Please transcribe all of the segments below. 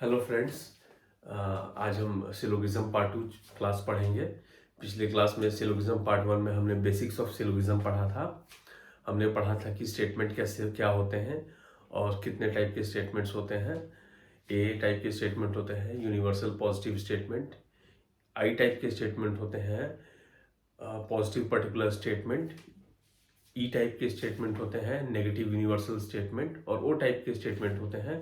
Hello friends. आज हम syllogism part 2 class पढ़ेंगे। पिछले क्लास में सिलोगिज्म पार्ट 1 में हमने बेसिक्स ऑफ सिलोगिज्म पढ़ा था। हमने पढ़ा था कि स्टेटमेंट कैसे क्या होते हैं और कितने टाइप के स्टेटमेंट्स होते हैं। ए टाइप के स्टेटमेंट होते हैं universal positive statement. I type के स्टेटमेंट होते हैं पॉजिटिव पर्टिकुलर स्टेटमेंट। ई टाइप के स्टेटमेंट होते हैं नेगेटिव यूनिवर्सल स्टेटमेंट। और ओ टाइप के स्टेटमेंट होते हैं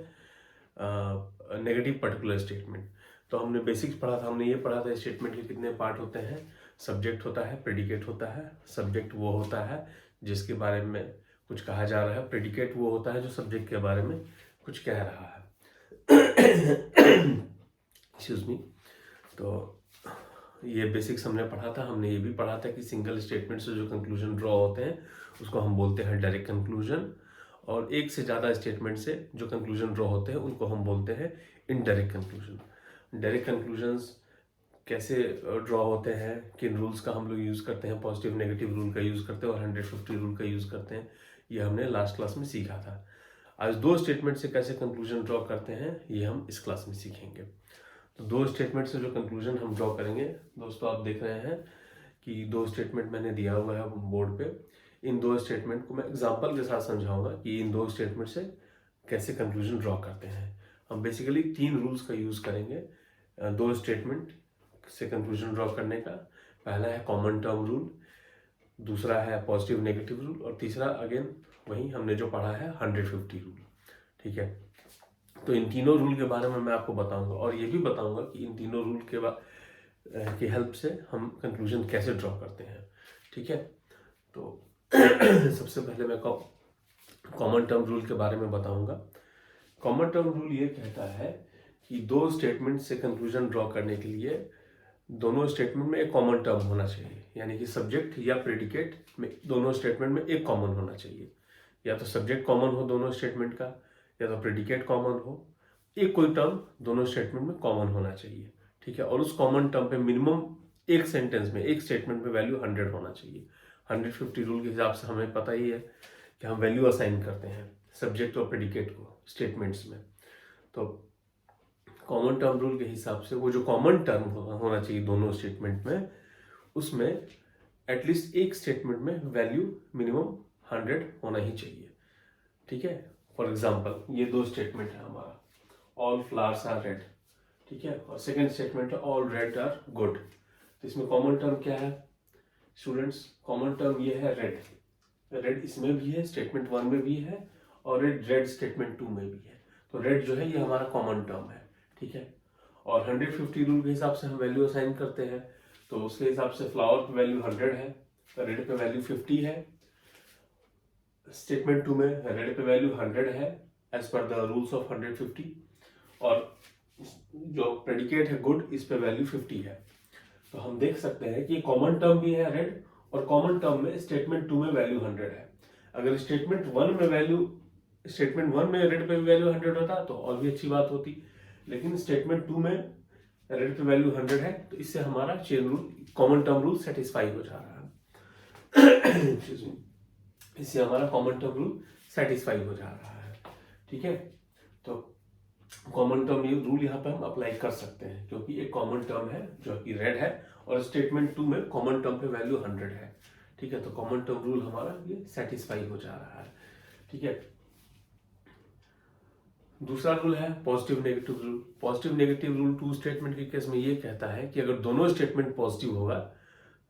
नेगेटिव पर्टिकुलर स्टेटमेंट। तो हमने बेसिक्स पढ़ा था। हमने ये पढ़ा था स्टेटमेंट के कितने पार्ट होते हैं। सब्जेक्ट होता है, प्रेडिकेट होता है। सब्जेक्ट वो होता है जिसके बारे में कुछ कहा जा रहा है। प्रेडिकेट वो होता है जो सब्जेक्ट के बारे में कुछ कह रहा है। एक्सक्यूज मी। तो ये बेसिक्स हमने पढ़ा था। हमने ये भी पढ़ा था कि सिंगल स्टेटमेंट से जो कंक्लूजन ड्रॉ होते हैं उसको हम बोलते हैं डायरेक्ट कंक्लूजन। और एक से ज़्यादा स्टेटमेंट से जो कंक्लूजन ड्रॉ होते हैं उनको हम बोलते हैं इनडायरेक्ट कंक्लूजन। डायरेक्ट कंक्लूजन्स कैसे ड्रॉ होते हैं, किन रूल्स का हम लोग यूज़ करते हैं, पॉजिटिव नेगेटिव रूल का यूज़ करते हैं और 150 रूल का यूज़ करते हैं, ये हमने लास्ट क्लास में सीखा था। आज दो स्टेटमेंट से कैसे कंक्लूजन ड्रॉ करते हैं ये हम इस क्लास में सीखेंगे। तो दो स्टेटमेंट से जो कंक्लूजन हम ड्रॉ करेंगे, दोस्तों आप देख रहे हैं कि दो स्टेटमेंट मैंने दिया हुआ है बोर्ड पे। इन दो स्टेटमेंट को मैं एग्जांपल के साथ समझाऊंगा कि इन दो स्टेटमेंट से कैसे कंक्लूजन ड्रॉ करते हैं। हम बेसिकली 3 रूल्स का यूज़ करेंगे दो स्टेटमेंट से कंक्लूजन ड्रॉ करने का। पहला है कॉमन टर्म रूल, दूसरा है पॉजिटिव नेगेटिव रूल और तीसरा अगेन वही हमने जो पढ़ा है 150 रूल। ठीक है, तो इन तीनों रूल के बारे में मैं आपको बताऊंगा और ये भी बताऊंगा कि इन तीनों रूल की हेल्प से हम कंक्लूजन कैसे ड्रॉ करते हैं। ठीक है, तो सबसे पहले मैं कॉमन टर्म रूल के बारे में बताऊंगा। कॉमन टर्म रूल ये कहता है कि दो स्टेटमेंट से कंक्लूजन ड्रॉ करने के लिए दोनों स्टेटमेंट में एक कॉमन टर्म होना चाहिए, यानी कि सब्जेक्ट या प्रेडिकेट में दोनों स्टेटमेंट में एक कॉमन होना चाहिए। या तो सब्जेक्ट कॉमन हो दोनों स्टेटमेंट का, या तो प्रेडिकेट कॉमन हो। एक कोई टर्म दोनों स्टेटमेंट में कॉमन होना चाहिए। ठीक है, और उस कॉमन टर्म पे मिनिमम एक सेंटेंस में, एक स्टेटमेंट में वैल्यू 100 होना चाहिए। 150 रूल के हिसाब से हमें पता ही है कि हम वैल्यू असाइन करते हैं सब्जेक्ट और प्रेडिकेट को स्टेटमेंट्स में। तो कॉमन टर्म रूल के हिसाब से वो जो कॉमन टर्म होना चाहिए दोनों स्टेटमेंट में, उसमें एटलीस्ट एक स्टेटमेंट में वैल्यू मिनिमम 100 होना ही चाहिए। ठीक है, फॉर एग्जाम्पल ये दो स्टेटमेंट है हमारा, ऑल फ्लावर्स आर रेड। ठीक है, और सेकेंड स्टेटमेंट है ऑल रेड आर गुड। तो इसमें कॉमन टर्म क्या है स्टूडेंट्स? कॉमन टर्म ये है रेड। रेड इसमें भी है, स्टेटमेंट 1 में भी है, और रेड स्टेटमेंट 2 में भी है। तो रेड जो है ये हमारा कॉमन टर्म है। ठीक है, और 150 रूल के हिसाब से हम वैल्यू असाइन करते हैं। तो उसके हिसाब से फ्लावर पे वैल्यू 100 है, रेड पे वैल्यू 50 है। स्टेटमेंट 2 में रेड पे वैल्यू 100 है as per the rules of 150, और जो प्रेडिकेट है गुड, इस पे वैल्यू 50 है। तो हम देख सकते हैं कि कॉमन टर्म भी है रेड, और कॉमन टर्म में स्टेटमेंट 2 में वैल्यू 100 है। अगर स्टेटमेंट 1 में रेड पे वैल्यू 100 होता तो और भी अच्छी बात होती, लेकिन स्टेटमेंट 2 में रेड पे वैल्यू 100 है, तो इससे हमारा chain rule, common term rule satisfy हो जा रहा है। इससे हमारा कॉमन टर्म रूल सेटिस्फाई हो जा रहा है। ठीक है, तो कॉमन टर्म ये रूल यहाँ पे हम अप्लाई कर सकते हैं क्योंकि एक कॉमन टर्म है जो कि रेड है, और स्टेटमेंट 2 में कॉमन टर्म पे वैल्यू 100 है। ठीक है, तो कॉमन टर्म रूल हमारा ये सेटिस्फाई हो जा रहा है। ठीक है, दूसरा रूल है positive negative rule. Positive negative rule 2 statement के केस में ये कहता है कि अगर दोनों स्टेटमेंट पॉजिटिव होगा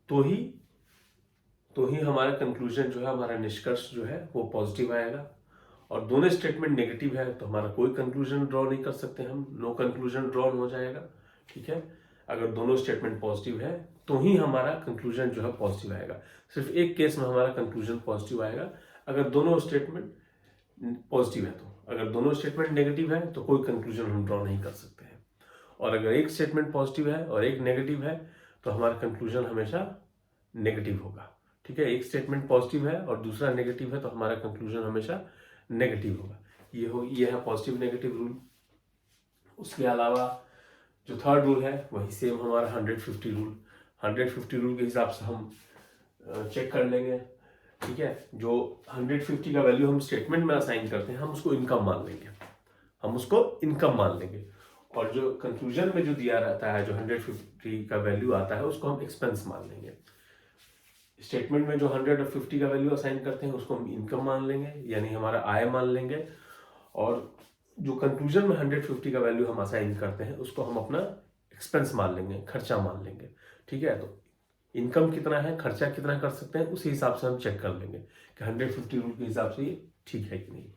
तो ही हमारा कंक्लूजन जो है, हमारा निष्कर्ष जो है वो पॉजिटिव आएगा। और दोनों स्टेटमेंट नेगेटिव है तो हमारा कोई कंक्लूजन ड्रॉ नहीं कर सकते हम, नो कंक्लूजन ड्रॉ हो जाएगा। ठीक है, अगर दोनों स्टेटमेंट पॉजिटिव है तो ही हमारा कंक्लूजन जो है पॉजिटिव आएगा। सिर्फ एक केस में हमारा कंक्लूजन पॉजिटिव आएगा, अगर दोनों स्टेटमेंट पॉजिटिव है। तो अगर दोनों स्टेटमेंट नेगेटिव है तो कोई कंक्लूजन हम ड्रॉ नहीं कर सकते हैं। और अगर एक स्टेटमेंट पॉजिटिव है और एक नेगेटिव है तो हमारा कंक्लूजन हमेशा नेगेटिव होगा। ठीक है, एक स्टेटमेंट पॉजिटिव है और दूसरा नेगेटिव है तो हमारा कंक्लूजन हमेशा नेगेटिव होगा। ये है पॉजिटिव नेगेटिव रूल। उसके अलावा जो थर्ड रूल है वही सेम हमारा 150 रूल। 150 रूल के हिसाब से हम चेक कर लेंगे। ठीक है, जो 150 का वैल्यू हम स्टेटमेंट में असाइन करते हैं हम उसको इनकम मान लेंगे। और जो कंक्लूजन में जो दिया रहता है, जो 150 का वैल्यू आता है, उसको हम एक्सपेंस मान लेंगे। स्टेटमेंट में जो 150 का वैल्यू असाइन करते हैं उसको हम इनकम मान लेंगे, यानी हमारा आय मान लेंगे। और जो कंक्लूजन में 150 का वैल्यू हम असाइन करते हैं उसको हम अपना एक्सपेंस मान लेंगे, खर्चा मान लेंगे। ठीक है, तो इनकम कितना है, खर्चा कितना कर सकते हैं, उसी हिसाब से हम चेक कर लेंगे कि 150 रूल के हिसाब से ये ठीक है कि नहीं।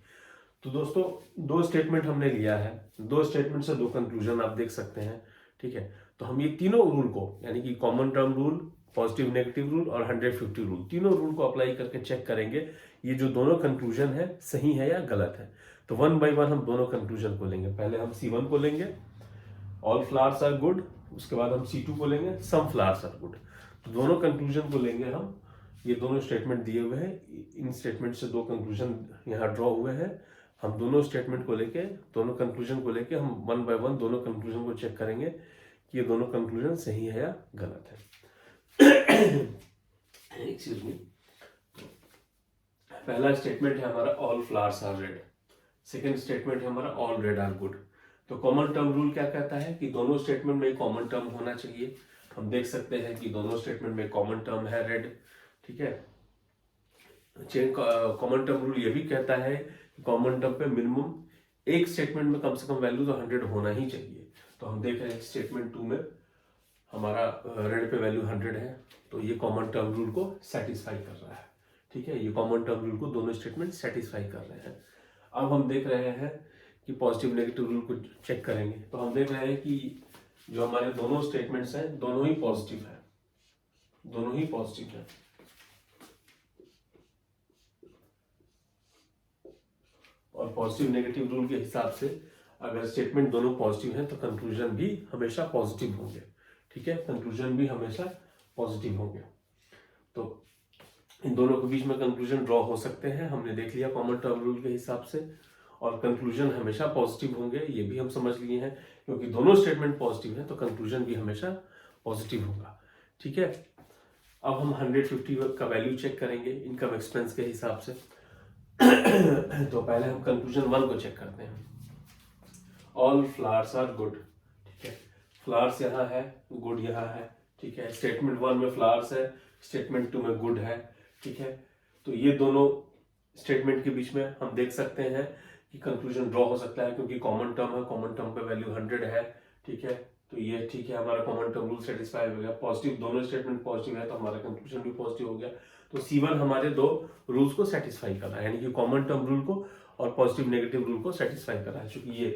तो दोस्तों, दो स्टेटमेंट हमने लिया है, दो स्टेटमेंट से दो कंक्लूजन आप देख सकते हैं। ठीक है, तो हम ये तीनों रूल को, यानी कि common term rule, positive negative rule और 150 रूल, तीनों रूल को अप्लाई करके चेक करेंगे ये जो दोनों कंक्लूजन है सही है या गलत है। तो वन बाय वन हम दोनों कंक्लूजन को लेंगे। पहले हम C1 को लेंगे, ऑल फ्लावर्स आर गुड। उसके बाद हम C2 को लेंगे, सम फ्लावर्स आर गुड। तो दोनों कंक्लूजन को लेंगे हम। ये दोनों स्टेटमेंट दिए हुए हैं, इन स्टेटमेंट से दो कंक्लूजन यहाँ ड्रॉ हुए हैं। हम दोनों स्टेटमेंट को लेके, दोनों कंक्लूजन को लेके हम वन बाय वन दोनों कंक्लूजन को चेक करेंगे कि ये दोनों कंक्लूजन सही है या गलत है। Excuse me. पहला स्टेटमेंट है हमारा all flowers are red. Second statement है हमारा ऑल रेड आर गुड। तो कॉमन टर्म रूल क्या कहता है कि दोनों स्टेटमेंट में कॉमन टर्म होना चाहिए। हम देख सकते हैं कि दोनों स्टेटमेंट में कॉमन टर्म है रेड। ठीक है, चेन कॉमन टर्म रूल ये भी कहता है कि कॉमन टर्म पे मिनिमम एक स्टेटमेंट में कम से कम वैल्यू तो 100 होना ही चाहिए। तो हम देख रहे हैं स्टेटमेंट 2 में हमारा रेड पे वैल्यू 100 है, तो ये कॉमन टर्म रूल को सेटिस्फाई कर रहा है। ठीक है, ये कॉमन टर्म रूल को दोनों स्टेटमेंट सेटिस्फाई कर रहे हैं। अब हम देख रहे हैं कि पॉजिटिव नेगेटिव रूल को चेक करेंगे। तो हम देख रहे हैं कि जो हमारे दोनों स्टेटमेंट्स हैं दोनों ही पॉजिटिव है, दोनों ही पॉजिटिव है। और पॉजिटिव नेगेटिव रूल के हिसाब से अगर स्टेटमेंट दोनों पॉजिटिव हैं तो कंक्लूजन भी हमेशा पॉजिटिव होंगे। ठीक है, कंक्लूजन भी हमेशा पॉजिटिव होंगे। तो इन दोनों के बीच में कंक्लूजन ड्रॉ हो सकते हैं, हमने देख लिया कॉमन टर्म रूल के हिसाब से। और कंक्लूजन हमेशा पॉजिटिव होंगे, ये भी हम समझ लिए हैं, क्योंकि दोनों स्टेटमेंट पॉजिटिव हैं तो कंक्लूजन भी हमेशा पॉजिटिव होगा। ठीक है, अब हम 150 का वैल्यू चेक करेंगे इनकम एक्सपेंस के हिसाब से। तो पहले हम कंक्लूजन 1 को चेक करते हैं। All flowers are good. ठीक है, फ्लावर्स यहाँ है, गुड यहाँ है। ठीक है, स्टेटमेंट 1 में फ्लावर्स है, स्टेटमेंट 2 में गुड है। ठीक है, तो ये दोनों स्टेटमेंट के बीच में हम देख सकते हैं कि कंक्लूजन ड्रॉ हो सकता है, क्योंकि कॉमन टर्म है, कॉमन टर्म पे वैल्यू 100 है। ठीक है, तो ये ठीक है, हमारा कॉमन टर्म रूल सेटिस्फाई हो गया। पॉजिटिव, दोनों स्टेटमेंट पॉजिटिव है तो हमारा कंक्लूजन भी पॉजिटिव हो गया। तो C1 हमारे दो रूल्स को सेटिस्फाई कर रहा है, यानी कि कॉमन टर्म रूल को और पॉजिटिव नेगेटिव रूल को सेटिस्फाई कर रहा है। चूंकि ये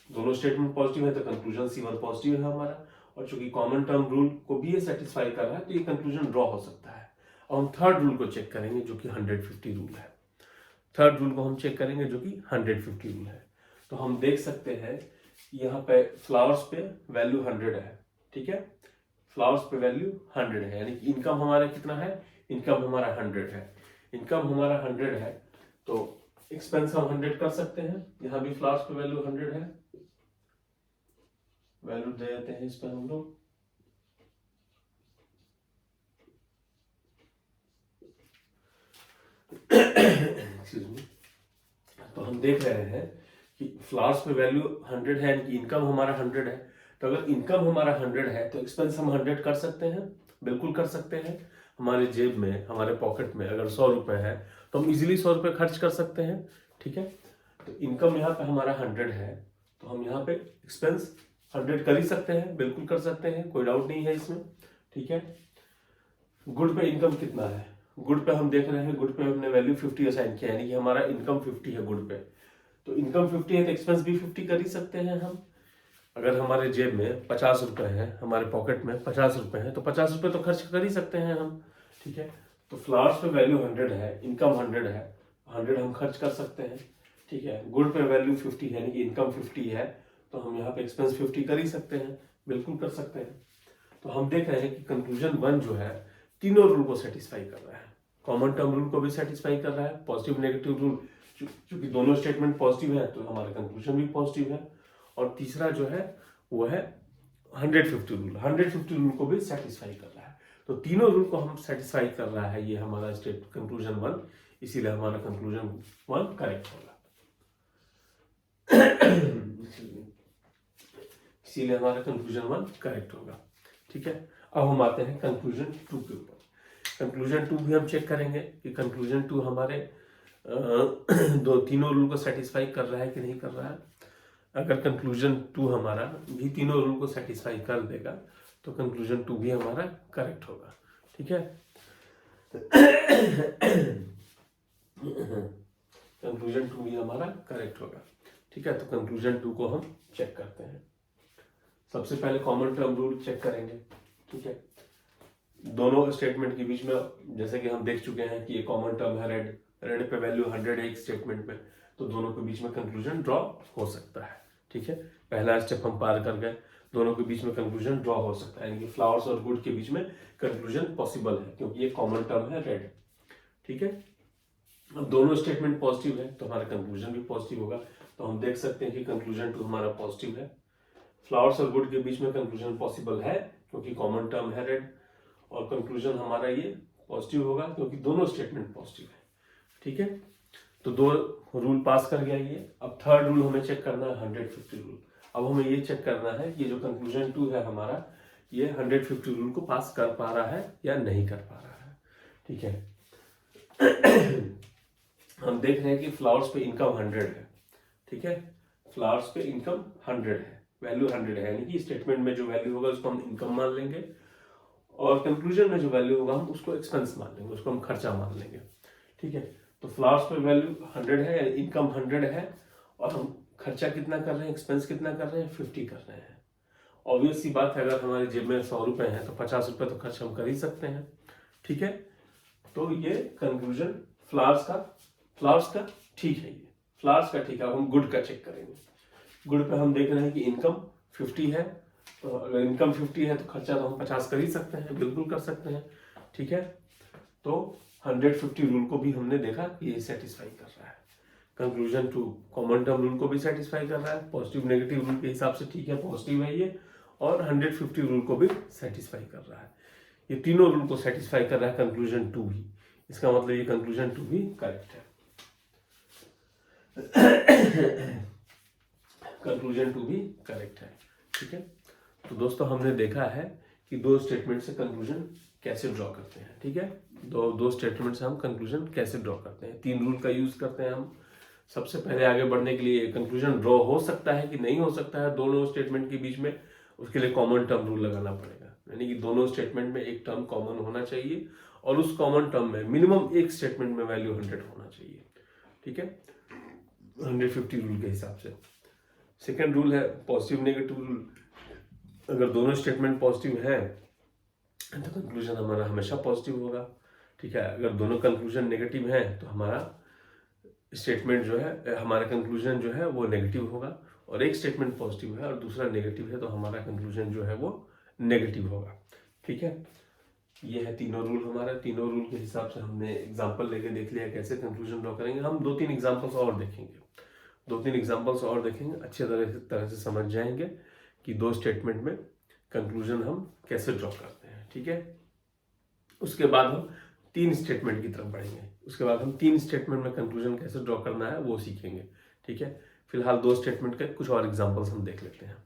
दोनों स्टेटमेंट पॉजिटिव है तो कंक्लूजन C1 पॉजिटिव है हमारा, और चूंकि कॉमन टर्म रूल को भी ये सेटिस्फाई कर रहा है तो ये कंक्लूजन ड्रॉ हो सकता है। और हम थर्ड रूल को चेक करेंगे जो कि 150 रूल है। थर्ड रूल को हम चेक करेंगे जो कि 150 रूल है। तो हम देख सकते हैं यहाँ पे फ्लावर्स पे वैल्यू 100 है। ठीक है, फ्लावर्स पे वैल्यू 100 है, यानी कि इनकम हमारा कितना है, इनकम हमारा 100 है। इनकम हमारा 100 है तो एक्सपेंस हम 100 कर सकते हैं। यहाँ भी फ्लावर्स पे वैल्यू 100 है, वैल्यू दे देते हैं इस पर हम लोग। तो हम देख रहे हैं कि फ्लावर्स पे वैल्यू 100 है, यानी कि इनकम हमारा 100 है। तो अगर इनकम हमारा 100 है तो एक्सपेंस हम 100 कर सकते हैं, बिल्कुल कर सकते हैं। हमारे जेब में, हमारे पॉकेट में अगर 100 रुपए है तो हम इजीली 100 रुपए खर्च कर सकते हैं। ठीक है, तो इनकम यहाँ पे हमारा 100 है तो हम यहाँ पे एक्सपेंस 100 कर ही सकते हैं, बिल्कुल कर सकते हैं, कोई डाउट नहीं है इसमें। ठीक है, गुड पे इनकम कितना है, गुड पे हम देख रहे हैं, गुड पे हमने वैल्यू 50 असाइन किया, यानी कि हमारा इनकम 50 है गुड पे। तो इनकम 50 है तो एक्सपेंस भी 50 कर ही सकते हैं हम। अगर हमारे जेब में 50 रुपए है, हमारे पॉकेट में 50 रुपए है तो 50 रुपए तो खर्च कर ही सकते हैं हम। ठीक है, तो फ्लावर्स पे वैल्यू 100 है, इनकम 100 है, 100 हम खर्च कर सकते हैं। ठीक है, गुड पे वैल्यू 50 है, यानी कि इनकम 50 है तो हम यहाँ पे एक्सपेंस 50 कर ही सकते हैं, बिल्कुल कर सकते हैं। तो हम देख रहे हैं कि कंक्लूजन 1 जो है तीनों रूल को सेटिस्फाई कर रहा है, कॉमन टर्म रूल को भी सेटिस्फाई कर रहा है, पॉजिटिव नेगेटिव रूल, क्योंकि दोनों स्टेटमेंट पॉजिटिव है तो हमारा कंक्लूजन भी पॉजिटिव है। और तीसरा जो है वो है 150 रूल, 150 रूल को भी सेटिस्फाई कर रहा है। तो तीनों रूल को हम सेटिस्फाई कर रहा है ये हमारा स्टेट कंक्लूजन 1, इसीलिए हमारा कंक्लूजन 1 करेक्ट होगा। इसीलिए हमारा कंक्लूजन 1 करेक्ट होगा। ठीक है, अब हम आते हैं कंक्लूजन 2 के ऊपर। कंक्लूजन 2 भी हम चेक करेंगे कि कंक्लूजन 2 हमारे तीनों रूल को सेटिस्फाई कर रहा है कि नहीं कर रहा है। अगर कंक्लूजन 2 हमारा भी तीनों रूल को सेटिस्फाई कर देगा तो कंक्लूजन 2 भी हमारा करेक्ट होगा। ठीक है, कंक्लूजन 2 भी हमारा करेक्ट होगा। ठीक है, तो कंक्लूजन 2 को हम चेक करते हैं। सबसे पहले कॉमन टर्म रूल चेक करेंगे। ठीक है, दोनों स्टेटमेंट के बीच में जैसे कि हम देख चुके हैं कि ये कॉमन टर्म है रेड पे वैल्यू 100 है एक स्टेटमेंट में, तो दोनों के बीच में कंक्लूजन ड्रॉ हो सकता है। ठीक है, पहला स्टेप हम पार कर गए, दोनों के बीच में कंक्लूजन ड्रॉ हो सकता है, यानी कि फ्लावर्स और गुड के बीच में कंक्लूजन पॉसिबल है क्योंकि ये कॉमन टर्म है रेड। ठीक है, अब दोनों स्टेटमेंट पॉजिटिव है तो हमारा कंक्लूजन भी पॉजिटिव होगा। तो हम देख सकते हैं कि कंक्लूजन 2 हमारा पॉजिटिव है। फ्लावर्स और गुड के बीच में कंक्लूजन पॉसिबल है क्योंकि कॉमन टर्म है रेड, और कंक्लूजन हमारा ये पॉजिटिव होगा क्योंकि दोनों स्टेटमेंट पॉजिटिव है। ठीक है, तो 2 रूल पास कर गया ये। अब थर्ड रूल हमें चेक करना है 150 रूल। अब हमें ये चेक करना है कि ये जो कंक्लूजन 2 है हमारा ये 150 रूल को पास कर पा रहा है या नहीं कर पा रहा है। ठीक है, हम देख रहे हैं कि फ्लावर्स पे इनकम 100 है। ठीक है, फ्लावर्स पे इनकम 100 है, वैल्यू 100 है, यानी कि स्टेटमेंट में जो वैल्यू होगा उसको हम इनकम मान लेंगे और कंक्लूजन में जो वैल्यू होगा हम उसको एक्सपेंस मान लेंगे, उसको हम खर्चा मान लेंगे। ठीक है, तो फ्लावर्स पे वैल्यू 100 है, यानी इनकम 100 है, और हम खर्चा कितना कर रहे हैं, एक्सपेंस कितना कर रहे हैं, 50 कर रहे हैं। ऑब्वियस सी बात है, अगर हमारी जेब में 100 रुपए हैं तो 50 रुपए तो खर्च हम कर ही सकते हैं। ठीक है, तो ये कंक्लूजन फ्लावर्स का ठीक है, ये फ्लावर्स का ठीक है। अब हम गुड का चेक करेंगे। गुड पे हम देख रहे हैं कि इनकम 50 है, तो अगर इनकम 50 है तो खर्चा तो हम 50 कर ही सकते हैं, बिल्कुल कर सकते हैं। ठीक है, तो 150 रूल को भी हमने देखा कि ये सेटिस्फाई कर रहा है। कंक्लूजन 2 कॉमन टर्म रूल को भी सेटिस्फाई कर रहा है, पॉजिटिव नेगेटिव रूल के हिसाब से ठीक है, पॉजिटिव है ये, और 150 रूल को भी सेटिस्फाई कर रहा है। ये तीनों रूल को सेटिस्फाई कर रहा है कंक्लूजन 2 भी, इसका मतलब ये कंक्लूजन 2 भी करेक्ट है। कंक्लूजन 2 भी करेक्ट है। ठीक है, तो दोस्तों हमने देखा है कि 2 स्टेटमेंट से कंक्लूजन कैसे ड्रॉ करते हैं। ठीक है, दो स्टेटमेंट से हम कंक्लूजन कैसे ड्रॉ करते हैं। 3 रूल का यूज करते हैं हम। सबसे पहले आगे बढ़ने के लिए कंक्लूजन ड्रॉ हो सकता है कि नहीं हो सकता है दोनों स्टेटमेंट के बीच में, उसके लिए कॉमन टर्म रूल लगाना पड़ेगा, यानी कि दोनों स्टेटमेंट में एक टर्म कॉमन होना चाहिए और उस कॉमन टर्म में मिनिमम एक स्टेटमेंट में वैल्यू 100 होना चाहिए। ठीक है, 150 रूल के हिसाब से। सेकेंड रूल है पॉजिटिव नेगेटिव रूल। अगर दोनों स्टेटमेंट पॉजिटिव है तो कंक्लूजन हमारा हमेशा पॉजिटिव होगा। ठीक है, अगर दोनों कंक्लूजन नेगेटिव है तो हमारा स्टेटमेंट जो है, हमारा कंक्लूजन जो है वो नेगेटिव होगा, और एक स्टेटमेंट पॉजिटिव है और दूसरा नेगेटिव है तो हमारा कंक्लूजन जो है वो नेगेटिव होगा। ठीक है, ये है तीनों रूल हमारा। तीनों रूल के हिसाब से हमने एग्जांपल लेके देख लिया कैसे कंक्लूजन ड्रॉ करेंगे। हम 2-3 एग्जांपल्स और देखेंगे, 2-3 एग्जांपल्स और देखेंगे, अच्छे तरह से समझ जाएंगे कि 2 स्टेटमेंट में कंक्लूजन हम कैसे ड्रॉ करते हैं। ठीक है, उसके बाद हम 3 स्टेटमेंट की तरफ बढ़ेंगे। उसके बाद हम 3 स्टेटमेंट में कंक्लूजन कैसे ड्रॉ करना है वो सीखेंगे। ठीक है, फिलहाल 2 स्टेटमेंट के कुछ और एग्जांपल्स हम देख लेते हैं।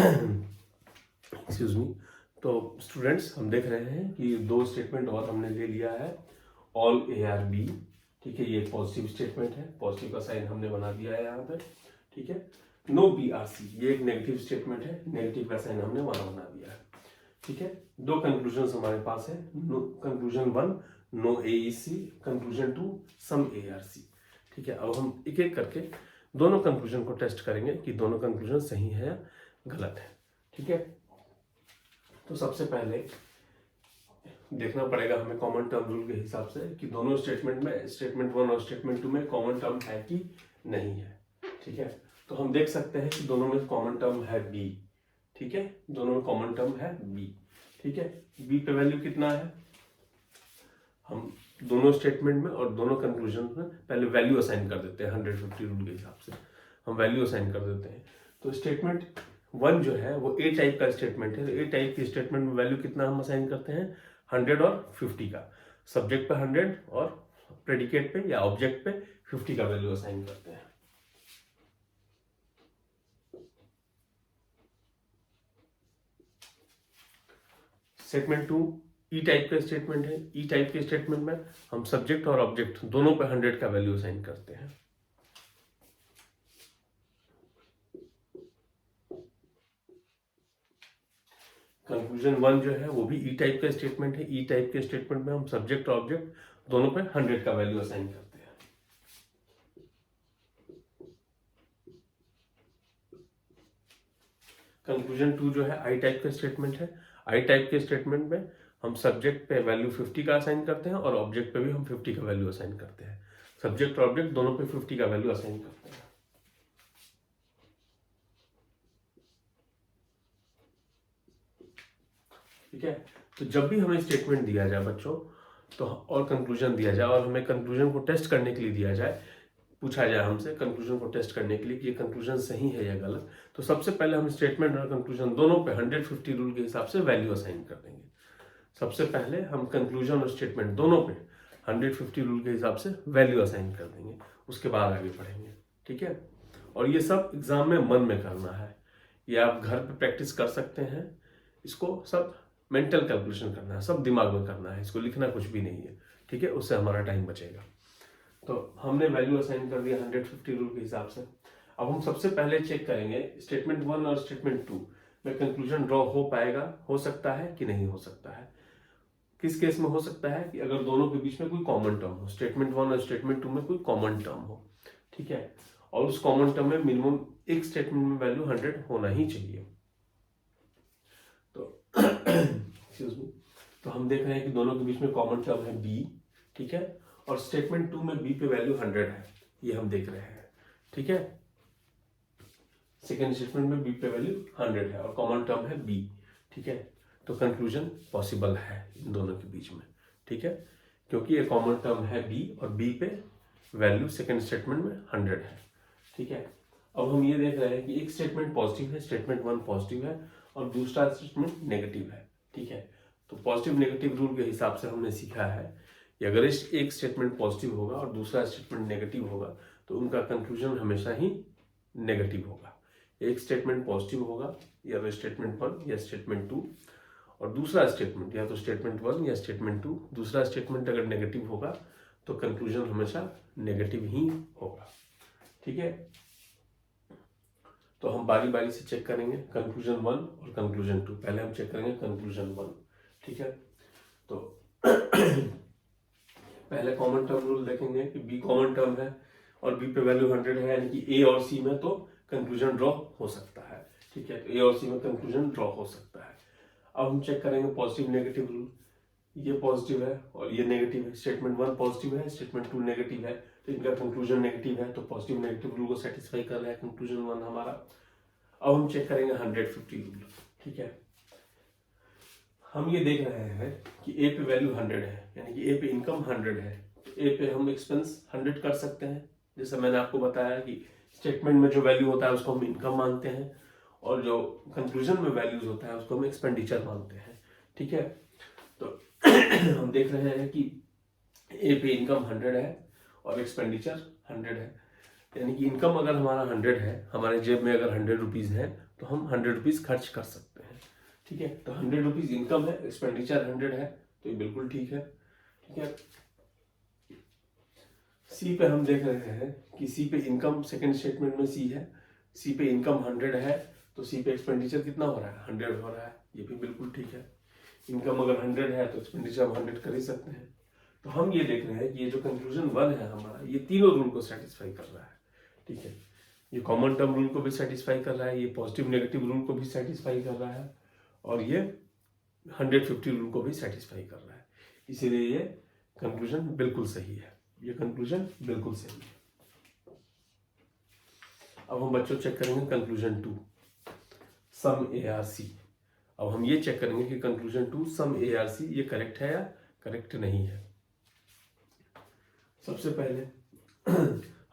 Excuse me. तो स्टूडेंट्स, हम देख रहे हैं कि दो स्टेटमेंट और हमने ले लिया है, ऑल ए आर बी। ठीक है, ये पॉजिटिव स्टेटमेंट है, पॉजिटिव का साइन हमने बना दिया है यहाँ पे। ठीक है, नो बी आर सी, ये एक नेगेटिव स्टेटमेंट है, नेगेटिव का साइन हमने वहां बना दिया है। ठीक है, दो कंक्लूजन हमारे पास है, conclusion 1 no A is C, conclusion 2 some A are C. ठीक है, अब हम एक एक करके दोनों कंक्लूजन को टेस्ट करेंगे कि दोनों कंक्लूजन सही है या गलत है। ठीक है, तो सबसे पहले देखना पड़ेगा हमें कॉमन टर्म रूल के हिसाब से कि दोनों स्टेटमेंट में, स्टेटमेंट 1 और स्टेटमेंट 2 में कॉमन टर्म है कि नहीं है। ठीक है, तो हम देख सकते हैं कि दोनों में कॉमन टर्म है बी। ठीक है, दोनों में कॉमन टर्म है बी। ठीक है, बी पे वैल्यू कितना है, हम दोनों स्टेटमेंट में और दोनों कंक्लूजन में पहले वैल्यू असाइन कर देते हैं 150 रूल के हिसाब से, हम वैल्यू असाइन कर देते हैं। तो स्टेटमेंट 1 जो है वो ए टाइप का स्टेटमेंट है, तो ए टाइप के स्टेटमेंट में वैल्यू कितना हम असाइन करते हैं, 100 और 50 का। सब्जेक्ट पे 100 और प्रेडिकेट पे या ऑब्जेक्ट पे 50 का वैल्यू असाइन करते हैं। स्टेटमेंट 2 ई टाइप का स्टेटमेंट है, ई टाइप के स्टेटमेंट में हम सब्जेक्ट और ऑब्जेक्ट दोनों पे 100 का वैल्यू असाइन करते हैं। कंक्लूजन 1 जो है वो भी ई टाइप का स्टेटमेंट है, ई टाइप के स्टेटमेंट में हम सब्जेक्ट और ऑब्जेक्ट दोनों पे 100 का वैल्यू असाइन करते हैं। कंक्लूजन 2 जो है आई टाइप का स्टेटमेंट है, आई टाइप के स्टेटमेंट में हम सब्जेक्ट पे वैल्यू 50 का असाइन करते हैं और ऑब्जेक्ट पे भी हम 50 का वैल्यू असाइन करते हैं। सब्जेक्ट और ऑब्जेक्ट दोनों पे 50 का वैल्यू असाइन करते हैं। ठीक है, तो जब भी हमें स्टेटमेंट दिया जाए बच्चों, तो और कंक्लूजन दिया जाए और हमें कंक्लूजन को टेस्ट करने के लिए दिया जाए, पूछा जाए हमसे कंक्लूजन को टेस्ट करने के लिए कि ये कंक्लूजन सही है या गलत, तो सबसे पहले हम स्टेटमेंट और कंक्लूजन दोनों पे 150 रूल के हिसाब से वैल्यू असाइन कर देंगे। सबसे पहले हम कंक्लूजन और स्टेटमेंट दोनों पे 150 रूल के हिसाब से वैल्यू असाइन कर देंगे, उसके बाद आगे बढ़ेंगे। ठीक है, और ये सब एग्जाम में मन में करना है, ये आप घर पे प्रैक्टिस कर सकते हैं, इसको सब मेंटल कैलकुलेशन करना है, सब दिमाग में करना है, इसको लिखना कुछ भी नहीं है। ठीक है, उससे हमारा टाइम बचेगा। तो हमने वैल्यू असाइन कर दिया 150 रूल के हिसाब से। अब हम सबसे पहले चेक करेंगे स्टेटमेंट 1 और स्टेटमेंट 2 में कंक्लूजन ड्रॉ हो पाएगा, हो सकता है कि नहीं हो सकता है। किस केस में हो सकता है कि अगर दोनों के बीच में कोई कॉमन टर्म हो, स्टेटमेंट 1 और स्टेटमेंट 2 में कोई कॉमन टर्म हो। ठीक है, और उस कॉमन टर्म में मिनिमम एक स्टेटमेंट में वैल्यू 100 होना ही चाहिए। तो एक्सक्यूज मी, तो हम देख रहे हैं कि दोनों के बीच में कॉमन टर्म है बी। ठीक है, और स्टेटमेंट 2 में बी पे वैल्यू 100 है, ये हम देख रहे हैं। ठीक है, सेकेंड स्टेटमेंट में बी पे वैल्यू 100 है और कॉमन टर्म है बी। ठीक है, तो कंक्लूजन पॉसिबल है इन दोनों के बीच में। ठीक है, क्योंकि ये कॉमन टर्म है बी और बी पे वैल्यू सेकेंड स्टेटमेंट में 100 है। ठीक है, अब हम ये देख रहे हैं कि एक स्टेटमेंट पॉजिटिव है, स्टेटमेंट 1 पॉजिटिव है और दूसरा स्टेटमेंट नेगेटिव है। ठीक है, तो पॉजिटिव नेगेटिव रूल के हिसाब से हमने सीखा है कि अगर एक स्टेटमेंट पॉजिटिव होगा और दूसरा स्टेटमेंट नेगेटिव होगा तो उनका कंक्लूजन हमेशा ही नेगेटिव होगा। एक स्टेटमेंट पॉजिटिव होगा या तो स्टेटमेंट 1 या स्टेटमेंट 2, और दूसरा स्टेटमेंट या तो स्टेटमेंट 1 या स्टेटमेंट 2, दूसरा स्टेटमेंट अगर नेगेटिव होगा तो कंक्लूजन हमेशा नेगेटिव ही होगा। ठीक है, तो हम बारी बारी से चेक करेंगे कंक्लूजन 1 और कंक्लूजन 2। पहले हम चेक करेंगे कंक्लूजन 1। ठीक है, तो पहले कॉमन टर्म रूल देखेंगे कि बी कॉमन टर्म है और बी पे वैल्यू 100 है, यानी कि ए और सी में तो कंक्लूजन ड्रॉ हो सकता है। ठीक है, तो ए और सी में कंक्लूजन ड्रॉ हो सकता है। अब हम चेक करेंगे पॉजिटिव नेगेटिव रूल, ये पॉजिटिव है और ये नेगेटिव है, स्टेटमेंट 1 पॉजिटिव है, स्टेटमेंट 2 नेगेटिव है, तो इनका कंक्लूजन नेगेटिव है, तो पॉजिटिव नेगेटिव रूल को सेटिस्फाई कर रहा है कंक्लूजन 1 हमारा। अब हम चेक करेंगे 150 रूल। ठीक है, हम ये देख रहे हैं कि ए पे वैल्यू 100 है, यानी कि ए पे इनकम 100 है, ए पे हम एक्सपेंस 100 कर सकते हैं। जैसा मैंने आपको बताया कि स्टेटमेंट में जो वैल्यू होता है उसको हम इनकम मानते हैं और जो कंक्लूजन में वैल्यूज होता है उसको हम एक्सपेंडिचर मानते हैं। ठीक है, तो हम देख रहे हैं कि ए पे इनकम 100 है और एक्सपेंडिचर 100 है, यानी कि इनकम अगर हमारा 100 है, हमारे जेब में अगर 100 रुपीज है तो हम 100 रुपीज़ खर्च कर सकते हैं। ठीक है, तो 100 रुपीज़ इनकम है, एक्सपेंडिचर 100 है, तो ये बिल्कुल ठीक है। ठीक है, सी पे हम देख रहे हैं कि सी पे इनकम सेकंड स्टेटमेंट में सी है, सी पे इनकम 100 है, तो सी पे एक्सपेंडिचर कितना हो रहा है, 100 हो रहा है, ये भी बिल्कुल ठीक है। इनकम अगर 100 है तो एक्सपेंडिचर हम 100 कर ही सकते हैं। तो हम ये देख रहे हैं कि ये जो कंक्लूजन 1 है हमारा, ये तीनों रूल को सेटिस्फाई कर रहा है। ठीक है, ये कॉमन टर्म रूल को भी सेटिस्फाई कर रहा है, ये पॉजिटिव नेगेटिव रूल को भी सेटिस्फाई कर रहा है, और ये 150 रूल को भी सेटिस्फाई कर रहा है। इसीलिए ये कंक्लूजन बिल्कुल सही है, ये कंक्लूजन बिल्कुल सही है। अब हम बच्चों चेक करेंगे कंक्लूजन 2, सम ARC। अब हम ये चेक करेंगे कि कंक्लूजन 2 सम ARC ये करेक्ट है या करेक्ट नहीं है। सबसे पहले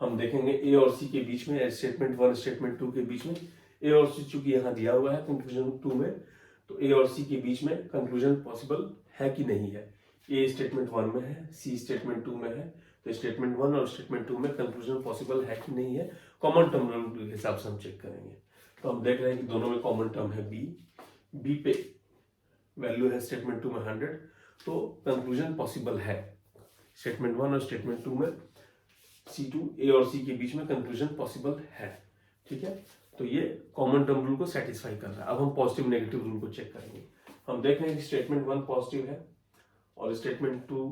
हम देखेंगे ए और सी के बीच में, स्टेटमेंट 1 स्टेटमेंट 2 के बीच में ए और सी चूंकि यहाँ दिया हुआ है कंक्लूजन 2 में, तो ए और सी के बीच में कंक्लूजन पॉसिबल है कि नहीं है। ए स्टेटमेंट 1 में है, सी स्टेटमेंट 2 में है, तो स्टेटमेंट 1 और स्टेटमेंट 2 में कंक्लूजन पॉसिबल है कि नहीं है, कॉमन टर्म रूल के हिसाब से हम चेक करेंगे। तो हम देख रहे हैं कि दोनों में कॉमन टर्म है बी पे वैल्यू है स्टेटमेंट 2 में 100, तो कंक्लूजन पॉसिबल है। स्टेटमेंट 1 और स्टेटमेंट 2 में C2 ए और सी के बीच में कंक्लूजन पॉसिबल है। ठीक है, तो ये कॉमन टर्म रूल को सेटिस्फाई कर रहा है। अब हम पॉजिटिव नेगेटिव रूल को चेक करेंगे। हम देख रहे हैं कि स्टेटमेंट 1 पॉजिटिव है और स्टेटमेंट 2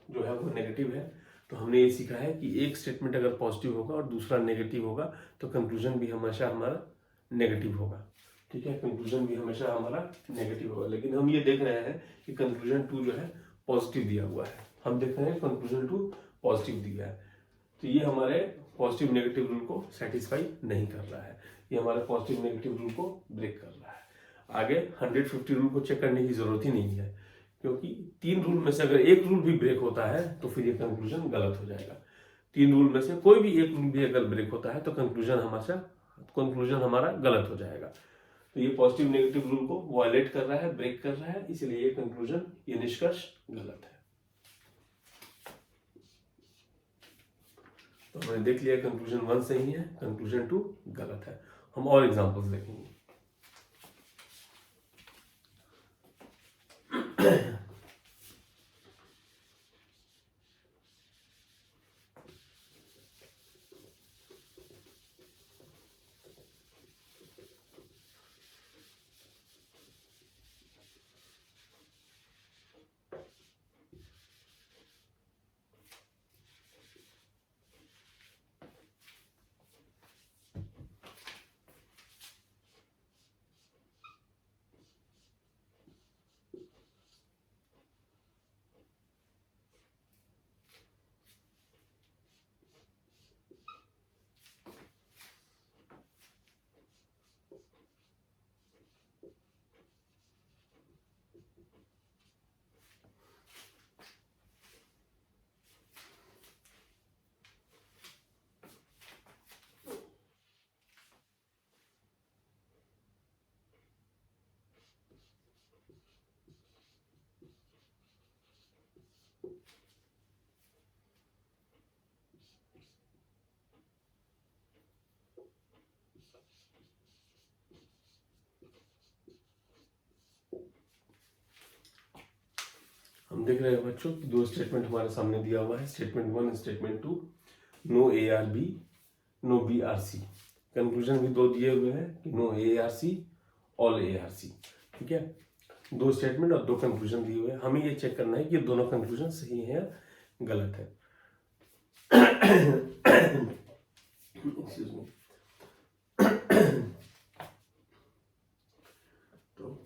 जो है वो नेगेटिव है। तो हमने ये सीखा है कि एक स्टेटमेंट अगर पॉजिटिव होगा और दूसरा नेगेटिव होगा तो कंक्लूजन भी हमेशा हमारा नेगेटिव होगा। ठीक है, कंक्लूजन भी हमेशा हमारा नेगेटिव होगा। लेकिन हम ये देख रहे हैं कि कंक्लूजन 2 जो है पॉजिटिव दिया हुआ है। हम देख रहे हैं कंक्लूजन 2 पॉजिटिव दिया है, तो ये हमारे पॉजिटिव नेगेटिव रूल को सेटिस्फाई नहीं कर रहा है, ये हमारे पॉजिटिव नेगेटिव रूल को ब्रेक कर रहा है। आगे 150 रूल को चेक करने की जरूरत ही नहीं है, क्योंकि 3 रूल में से अगर एक रूल भी ब्रेक होता है तो फिर ये कंक्लूजन गलत हो जाएगा। 3 रूल में से कोई भी एक रूल भी अगर ब्रेक होता है तो कंक्लूजन हमारा गलत हो जाएगा। तो ये पॉजिटिव नेगेटिव रूल को वायलेट कर रहा है, ब्रेक कर रहा है, इसलिए ये कंक्लूजन, ये निष्कर्ष गलत है। तो हमने देख लिया कंक्लूजन 1 सही है, कंक्लूजन 2 गलत है। हम और एग्जांपल्स देखेंगे। हम देख रहे हैं बच्चों कि 2 स्टेटमेंट हमारे सामने दिया हुआ है, statement 1 statement 2, no ARB no BRC। Conclusion भी 2 दिए हुए हैं कि नो ARC ऑल ARC। ठीक है, 2 स्टेटमेंट और 2 कंक्लूजन दिए हुए हैं। हमें ये चेक करना है कि दोनों कंक्लूजन सही है या गलत है। एक्सक्यूज मी। तो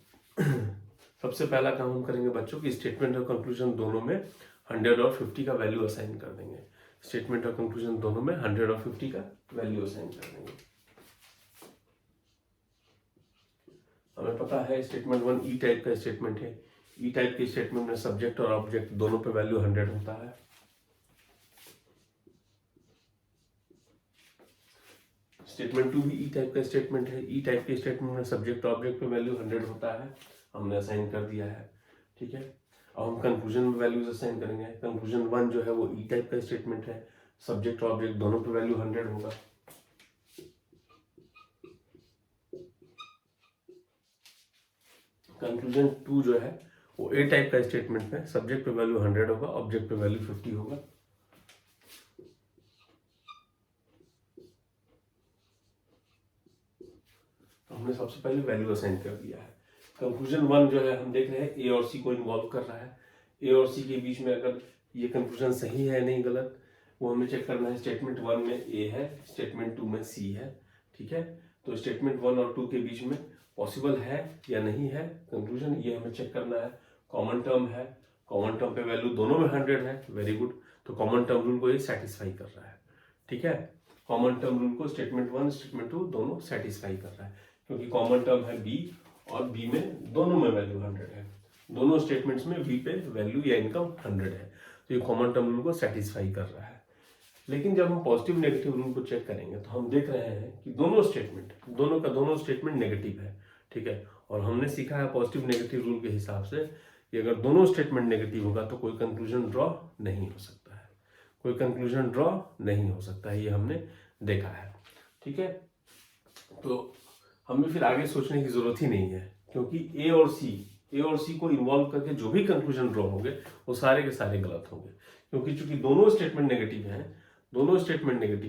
सबसे पहला काम हम करेंगे बच्चों की स्टेटमेंट और कंक्लूजन दोनों में 100 और 50 का वैल्यू असाइन कर देंगे। स्टेटमेंट और कंक्लूजन दोनों में 100 और 50 का वैल्यू असाइन कर देंगे। हमें पता है स्टेटमेंट 1 ई टाइप का स्टेटमेंट है। ई टाइप के स्टेटमेंट में सब्जेक्ट और ऑब्जेक्ट दोनों पे वैल्यू 100 होता है। स्टेटमेंट 2 भी ई टाइप का स्टेटमेंट है। ई टाइप के स्टेटमेंट में सब्जेक्ट और ऑब्जेक्ट पे वैल्यू 100 होता है, हमने असाइन कर दिया है। ठीक है, अब हम कंक्लूजन में वैल्यूज असाइन करेंगे। कंक्लूजन 1 जो है वो ई टाइप का स्टेटमेंट है, सब्जेक्ट और ऑब्जेक्ट दोनों पे वैल्यू 100 होगा। कंक्लूजन 2 जो है वो ए टाइप का स्टेटमेंट में सब्जेक्ट पे वैल्यू 100 होगा, ऑब्जेक्ट पे वैल्यू 50 होगा। तो हमने सबसे पहले वैल्यू असाइन कर दिया है। कंक्लूजन 1 जो है हम देख रहे हैं ए और सी को इन्वॉल्व कर रहा है। ए और सी के बीच में अगर ये कंक्लूजन सही है नहीं गलत, वो हमें चेक करना है। स्टेटमेंट 1 में ए है, स्टेटमेंट 2 में सी है, ठीक है। तो स्टेटमेंट 1 और 2 के बीच में पॉसिबल है या नहीं है कंक्लूजन, ये हमें चेक करना है। कॉमन टर्म है, कॉमन टर्म पे वैल्यू दोनों में 100 है, वेरी गुड। तो कॉमन टर्म रूल को ये सेटिस्फाई कर रहा है, ठीक है। कॉमन टर्म रूल को स्टेटमेंट 1 स्टेटमेंट 2 दोनों सेटिस्फाई कर रहा है, क्योंकि कॉमन टर्म है बी और बी में दोनों में वैल्यू 100 है। दोनों स्टेटमेंट्स में बी पे वैल्यू या इनकम 100 है, तो ये कॉमन टर्म रूल को सेटिस्फाई कर रहा है। लेकिन जब हम पॉजिटिव नेगेटिव रूल को चेक करेंगे तो हम देख रहे हैं कि दोनों स्टेटमेंट नेगेटिव है, ठीक है। और हमने सीखा है पॉजिटिव नेगेटिव रूल के हिसाब से कि अगर दोनों स्टेटमेंट नेगेटिव होगा तो कोई कंक्लूजन ड्रॉ नहीं हो सकता है, कोई कंक्लूजन ड्रॉ नहीं हो सकता है, ये हमने देखा है, ठीक है। तो हमें फिर आगे सोचने की जरूरत ही नहीं है, क्योंकि ए और सी को इन्वॉल्व करके जो भी कंक्लूजन ड्रॉ होंगे वो सारे के सारे गलत होंगे, क्योंकि चूंकि दोनों स्टेटमेंट नेगेटिव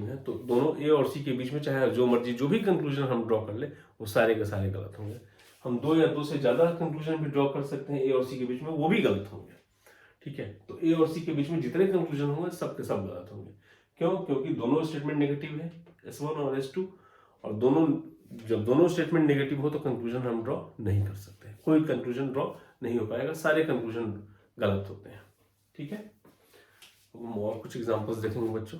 हैं, तो दोनों ए और सी के बीच में चाहे जो मर्जी जो भी कंक्लूजन हम ड्रॉ कर ले वो सारे के सारे गलत होंगे। हम 2 या 2 से ज्यादा कंक्लूजन भी ड्रॉ कर सकते हैं ए और सी के बीच में, वो भी गलत होंगे, ठीक है। तो ए और सी के बीच में जितने कंक्लूजन होंगे सब के सब गलत होंगे। क्यों? क्योंकि दोनों स्टेटमेंट नेगेटिव है, S1 और S2, और जब दोनों स्टेटमेंट नेगेटिव हो तो कंक्लूजन हम ड्रॉ नहीं कर सकते, कोई कंक्लूजन ड्रॉ नहीं हो पाएगा, सारे कंक्लूजन गलत होते हैं, ठीक है। हम और कुछ एग्जांपल्स देखेंगे बच्चों।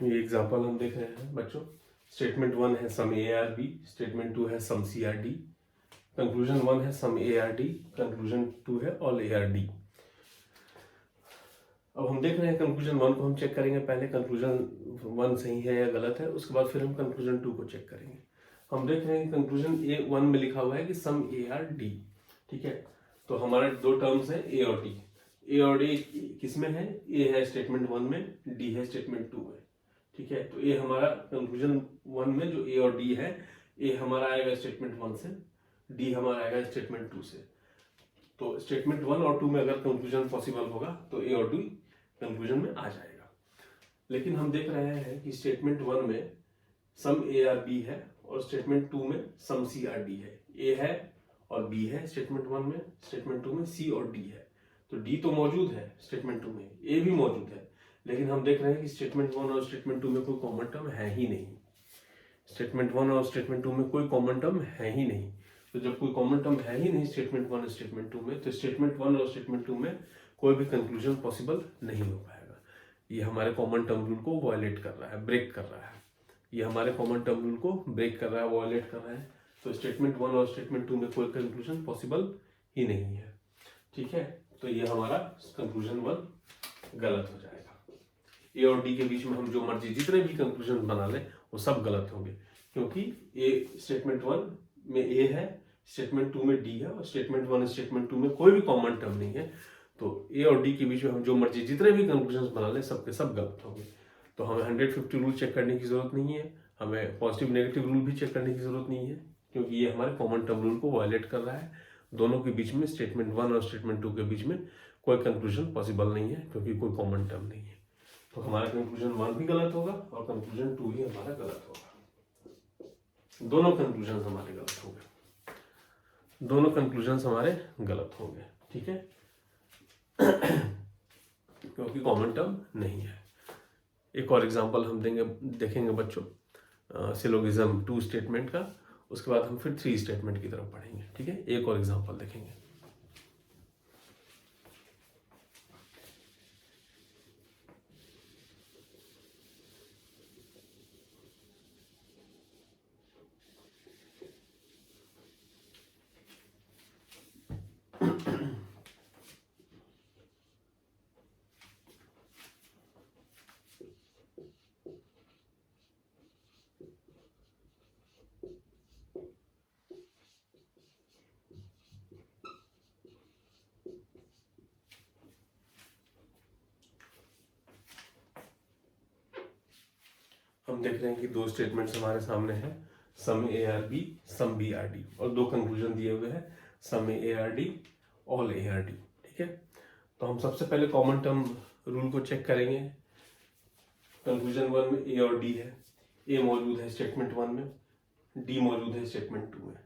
ये एग्जांपल हम देख रहे हैं बच्चों। स्टेटमेंट 1 है सम ए आर बी, स्टेटमेंट 2 है सम सी आर डी, कंक्लूजन 1 है सम ए आर डी, कंक्लूजन 2 है ऑल ए आर डी। अब हम देख रहे हैं कंक्लूजन 1 को हम चेक करेंगे, पहले कंक्लूजन 1 सही है या गलत है, उसके बाद फिर हम कंक्लूजन 2 को चेक करेंगे। हम देख रहे हैं कंक्लूजन A1 में लिखा हुआ है कि सम ए आर डी, ठीक है। तो हमारे दो टर्म्स है ए और डी। ए और डी किसमें है? ए है स्टेटमेंट 1 में, डी है स्टेटमेंट 2 में, ठीक है। तो ए हमारा कंक्लूजन 1 में जो ए और डी है, ए हमारा आएगा स्टेटमेंट 1 से, डी हमारा आएगा स्टेटमेंट 2 से। तो स्टेटमेंट 1 और 2 में अगर कंक्लूजन पॉसिबल होगा तो ए और डी कंक्लूजन में आ जाएगा। लेकिन हम देख रहे हैं कि स्टेटमेंट 1 में सम ए आर बी है और स्टेटमेंट 2 में सम सी आर डी है। ए है और बी है स्टेटमेंट 1 में, स्टेटमेंट 2 में सी और डी है। तो डी तो मौजूद है स्टेटमेंट 2 में, ए भी मौजूद है, लेकिन हम देख रहे हैं कि स्टेटमेंट 1 और स्टेटमेंट 2 में कोई कॉमन टर्म है ही नहीं। स्टेटमेंट 1 और स्टेटमेंट 2 में कोई कॉमन टर्म है ही नहीं। तो जब कोई कॉमन टर्म है ही नहीं स्टेटमेंट 1 और स्टेटमेंट 2 में, तो स्टेटमेंट 1 और स्टेटमेंट 2 में कोई भी कंक्लूजन पॉसिबल नहीं हो पाएगा। ये हमारे कॉमन टर्म रूल को वायलेट कर रहा है, ब्रेक कर रहा है। ये हमारे कॉमन टर्म रूल को ब्रेक कर रहा है, वायलेट कर रहा है। तो स्टेटमेंट 1 और स्टेटमेंट 2 में कोई कंक्लूजन पॉसिबल ही नहीं है, ठीक है। तो ये हमारा कंक्लूजन 1 गलत हो जाएगा। ए और डी के बीच में हम जो मर्जी जितने भी कंक्लूजन बना लें वो सब गलत होंगे, क्योंकि ए स्टेटमेंट 1 में ए है, स्टेटमेंट 2 में डी है, और स्टेटमेंट 1 स्टेटमेंट 2 में कोई भी कॉमन टर्म नहीं है। तो ए और डी के बीच में हम जो मर्जी जितने भी कंक्लूजन बना लें सब के सब गलत होंगे। तो हमें 150 रूल चेक करने की जरूरत नहीं है, हमें पॉजिटिव नेगेटिव रूल भी चेक करने की जरूरत नहीं है, क्योंकि ये हमारे कॉमन टर्म रूल को वायलेट कर रहा है, दोनों के बीच में, स्टेटमेंट 1 और स्टेटमेंट 2 के बीच में कोई कंक्लूजन पॉसिबल नहीं है, क्योंकि कोई कॉमन टर्म नहीं है। तो हमारा कंक्लूजन 1 भी गलत होगा और कंक्लूजन 2 भी हमारा गलत होगा। दोनों कंक्लूजन हमारे गलत होंगे, दोनों कंक्लूजन हमारे गलत होंगे, ठीक है, क्योंकि कॉमन टर्म नहीं है। एक और एग्जांपल हम देखेंगे बच्चों सिलोगिज्म 2 स्टेटमेंट का, उसके बाद हम फिर 3 स्टेटमेंट की तरफ पढ़ेंगे, ठीक है। एक और एग्जांपल देखेंगे। हम देख रहे हैं कि 2 स्टेटमेंट्स हमारे सामने हैं, some A are B, some B are D, और 2 कंक्लूजन दिए हुए हैं, some A are D, all A are D, ठीक है। तो हम सबसे पहले कॉमन टर्म रूल को चेक करेंगे। कंक्लूजन 1 में ए और डी है, ए मौजूद है स्टेटमेंट 1 में, डी मौजूद है स्टेटमेंट 2 में,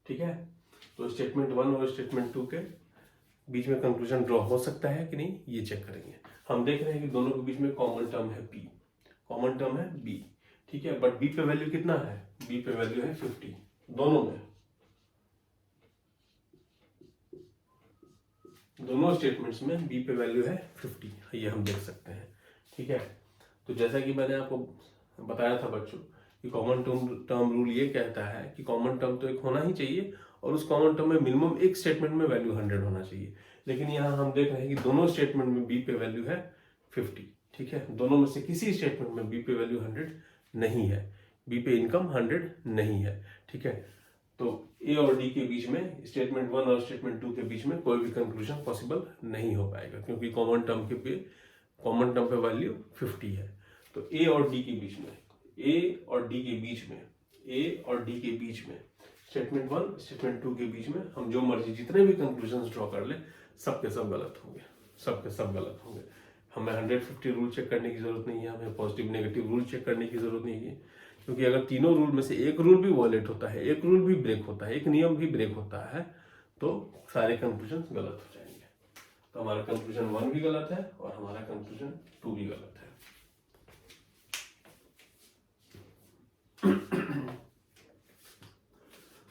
ठीक है। तो स्टेटमेंट 1 और स्टेटमेंट 2 के बीच में कंक्लूजन ड्रॉ हो सकता है कि नहीं, ये चेक करेंगे। हम देख रहे हैं कि दोनों के बीच में कॉमन टर्म है पी, कॉमन टर्म है बी, ठीक है। बट बी पे वैल्यू कितना है, बी पे वैल्यू है 50 दोनों में, दोनों स्टेटमेंट्स में बी पे वैल्यू है 50, ये हम देख सकते हैं, ठीक है। तो जैसा कि मैंने आपको बताया था बच्चों कि कॉमन टर्म रूल ये कहता है कि कॉमन टर्म तो एक होना ही चाहिए, और उस कॉमन टर्म में मिनिमम एक स्टेटमेंट में वैल्यू 100 होना चाहिए। लेकिन यहाँ हम देख रहे हैं कि दोनों स्टेटमेंट में बी पे वैल्यू है 50, ठीक है। दोनों में से किसी स्टेटमेंट में बी पे वैल्यू 100 नहीं है, बी पे इनकम 100 नहीं है, ठीक है। तो ए और डी के बीच में, स्टेटमेंट 1 और स्टेटमेंट 2 के बीच में कोई भी कंक्लूजन पॉसिबल नहीं हो पाएगा, क्योंकि कॉमन टर्म पे वैल्यू 50 है। तो ए और डी के बीच में, ए और डी के बीच में, ए और डी के बीच में, स्टेटमेंट 1 स्टेटमेंट 2 के बीच में हम जो मर्जी जितने भी कंक्लूजन ड्रॉ कर ले, सबके सब गलत होंगे, सबके सब गलत होंगे। हमें 150 रूल चेक करने की जरूरत नहीं है, हमें पॉजिटिव नेगेटिव रूल चेक करने की जरूरत नहीं है, क्योंकि अगर तीनों रूल में से एक रूल भी वॉयलेट होता है, एक रूल भी ब्रेक होता है, एक नियम भी ब्रेक होता है, तो सारे कंक्लूजन गलत हो जाएंगे। तो हमारा कंक्लूजन 1 भी गलत है और हमारा कंक्लूजन 2 भी गलत है।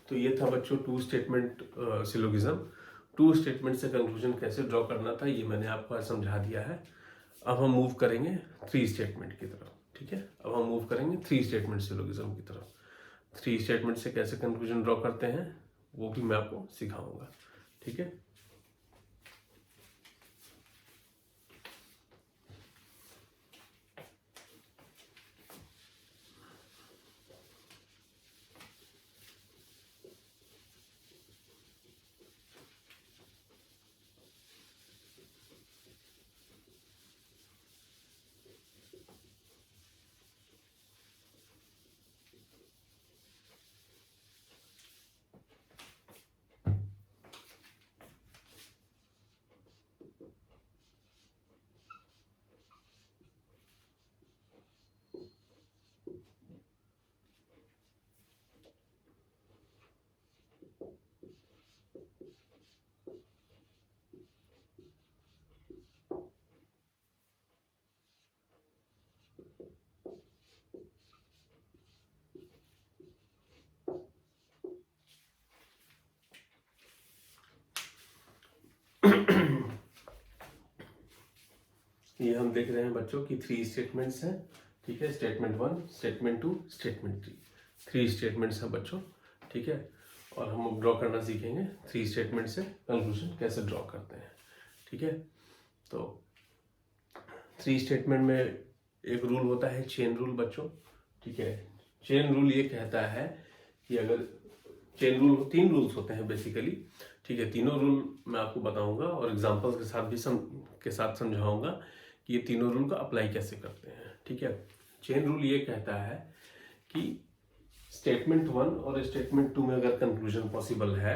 तो ये था बच्चों 2 स्टेटमेंट सिलोगिज्म। 2 स्टेटमेंट से कंक्लूजन कैसे ड्रॉ करना था ये मैंने आपको आज समझा दिया है। अब हम मूव करेंगे 3 स्टेटमेंट की तरफ, ठीक है। अब हम मूव करेंगे 3 स्टेटमेंट सिलोगिज्म की तरफ। 3 स्टेटमेंट से कैसे कंक्लूजन ड्रॉ करते हैं वो भी मैं आपको सिखाऊंगा, ठीक है। ये हम देख रहे हैं बच्चों की 3 स्टेटमेंट्स हैं, ठीक है। स्टेटमेंट 1 स्टेटमेंट 2 स्टेटमेंट 3 स्टेटमेंट्स हैं बच्चों, ठीक है। और हम अब ड्रॉ करना सीखेंगे 3 स्टेटमेंट से कंक्लूजन कैसे ड्रॉ करते हैं, ठीक है। तो 3 स्टेटमेंट में एक रूल होता है चेन रूल बच्चों, ठीक है। चेन रूल ये कहता है कि अगर चेन रूल 3 रूल्स होते हैं बेसिकली, ठीक है। तीनों रूल मैं आपको बताऊंगा और एग्जांपल्स के साथ भी समझाऊंगा कि ये तीनों रूल का अप्लाई कैसे करते हैं, ठीक है। चेन रूल ये कहता है कि स्टेटमेंट 1 और स्टेटमेंट 2 में अगर कंक्लूजन पॉसिबल है,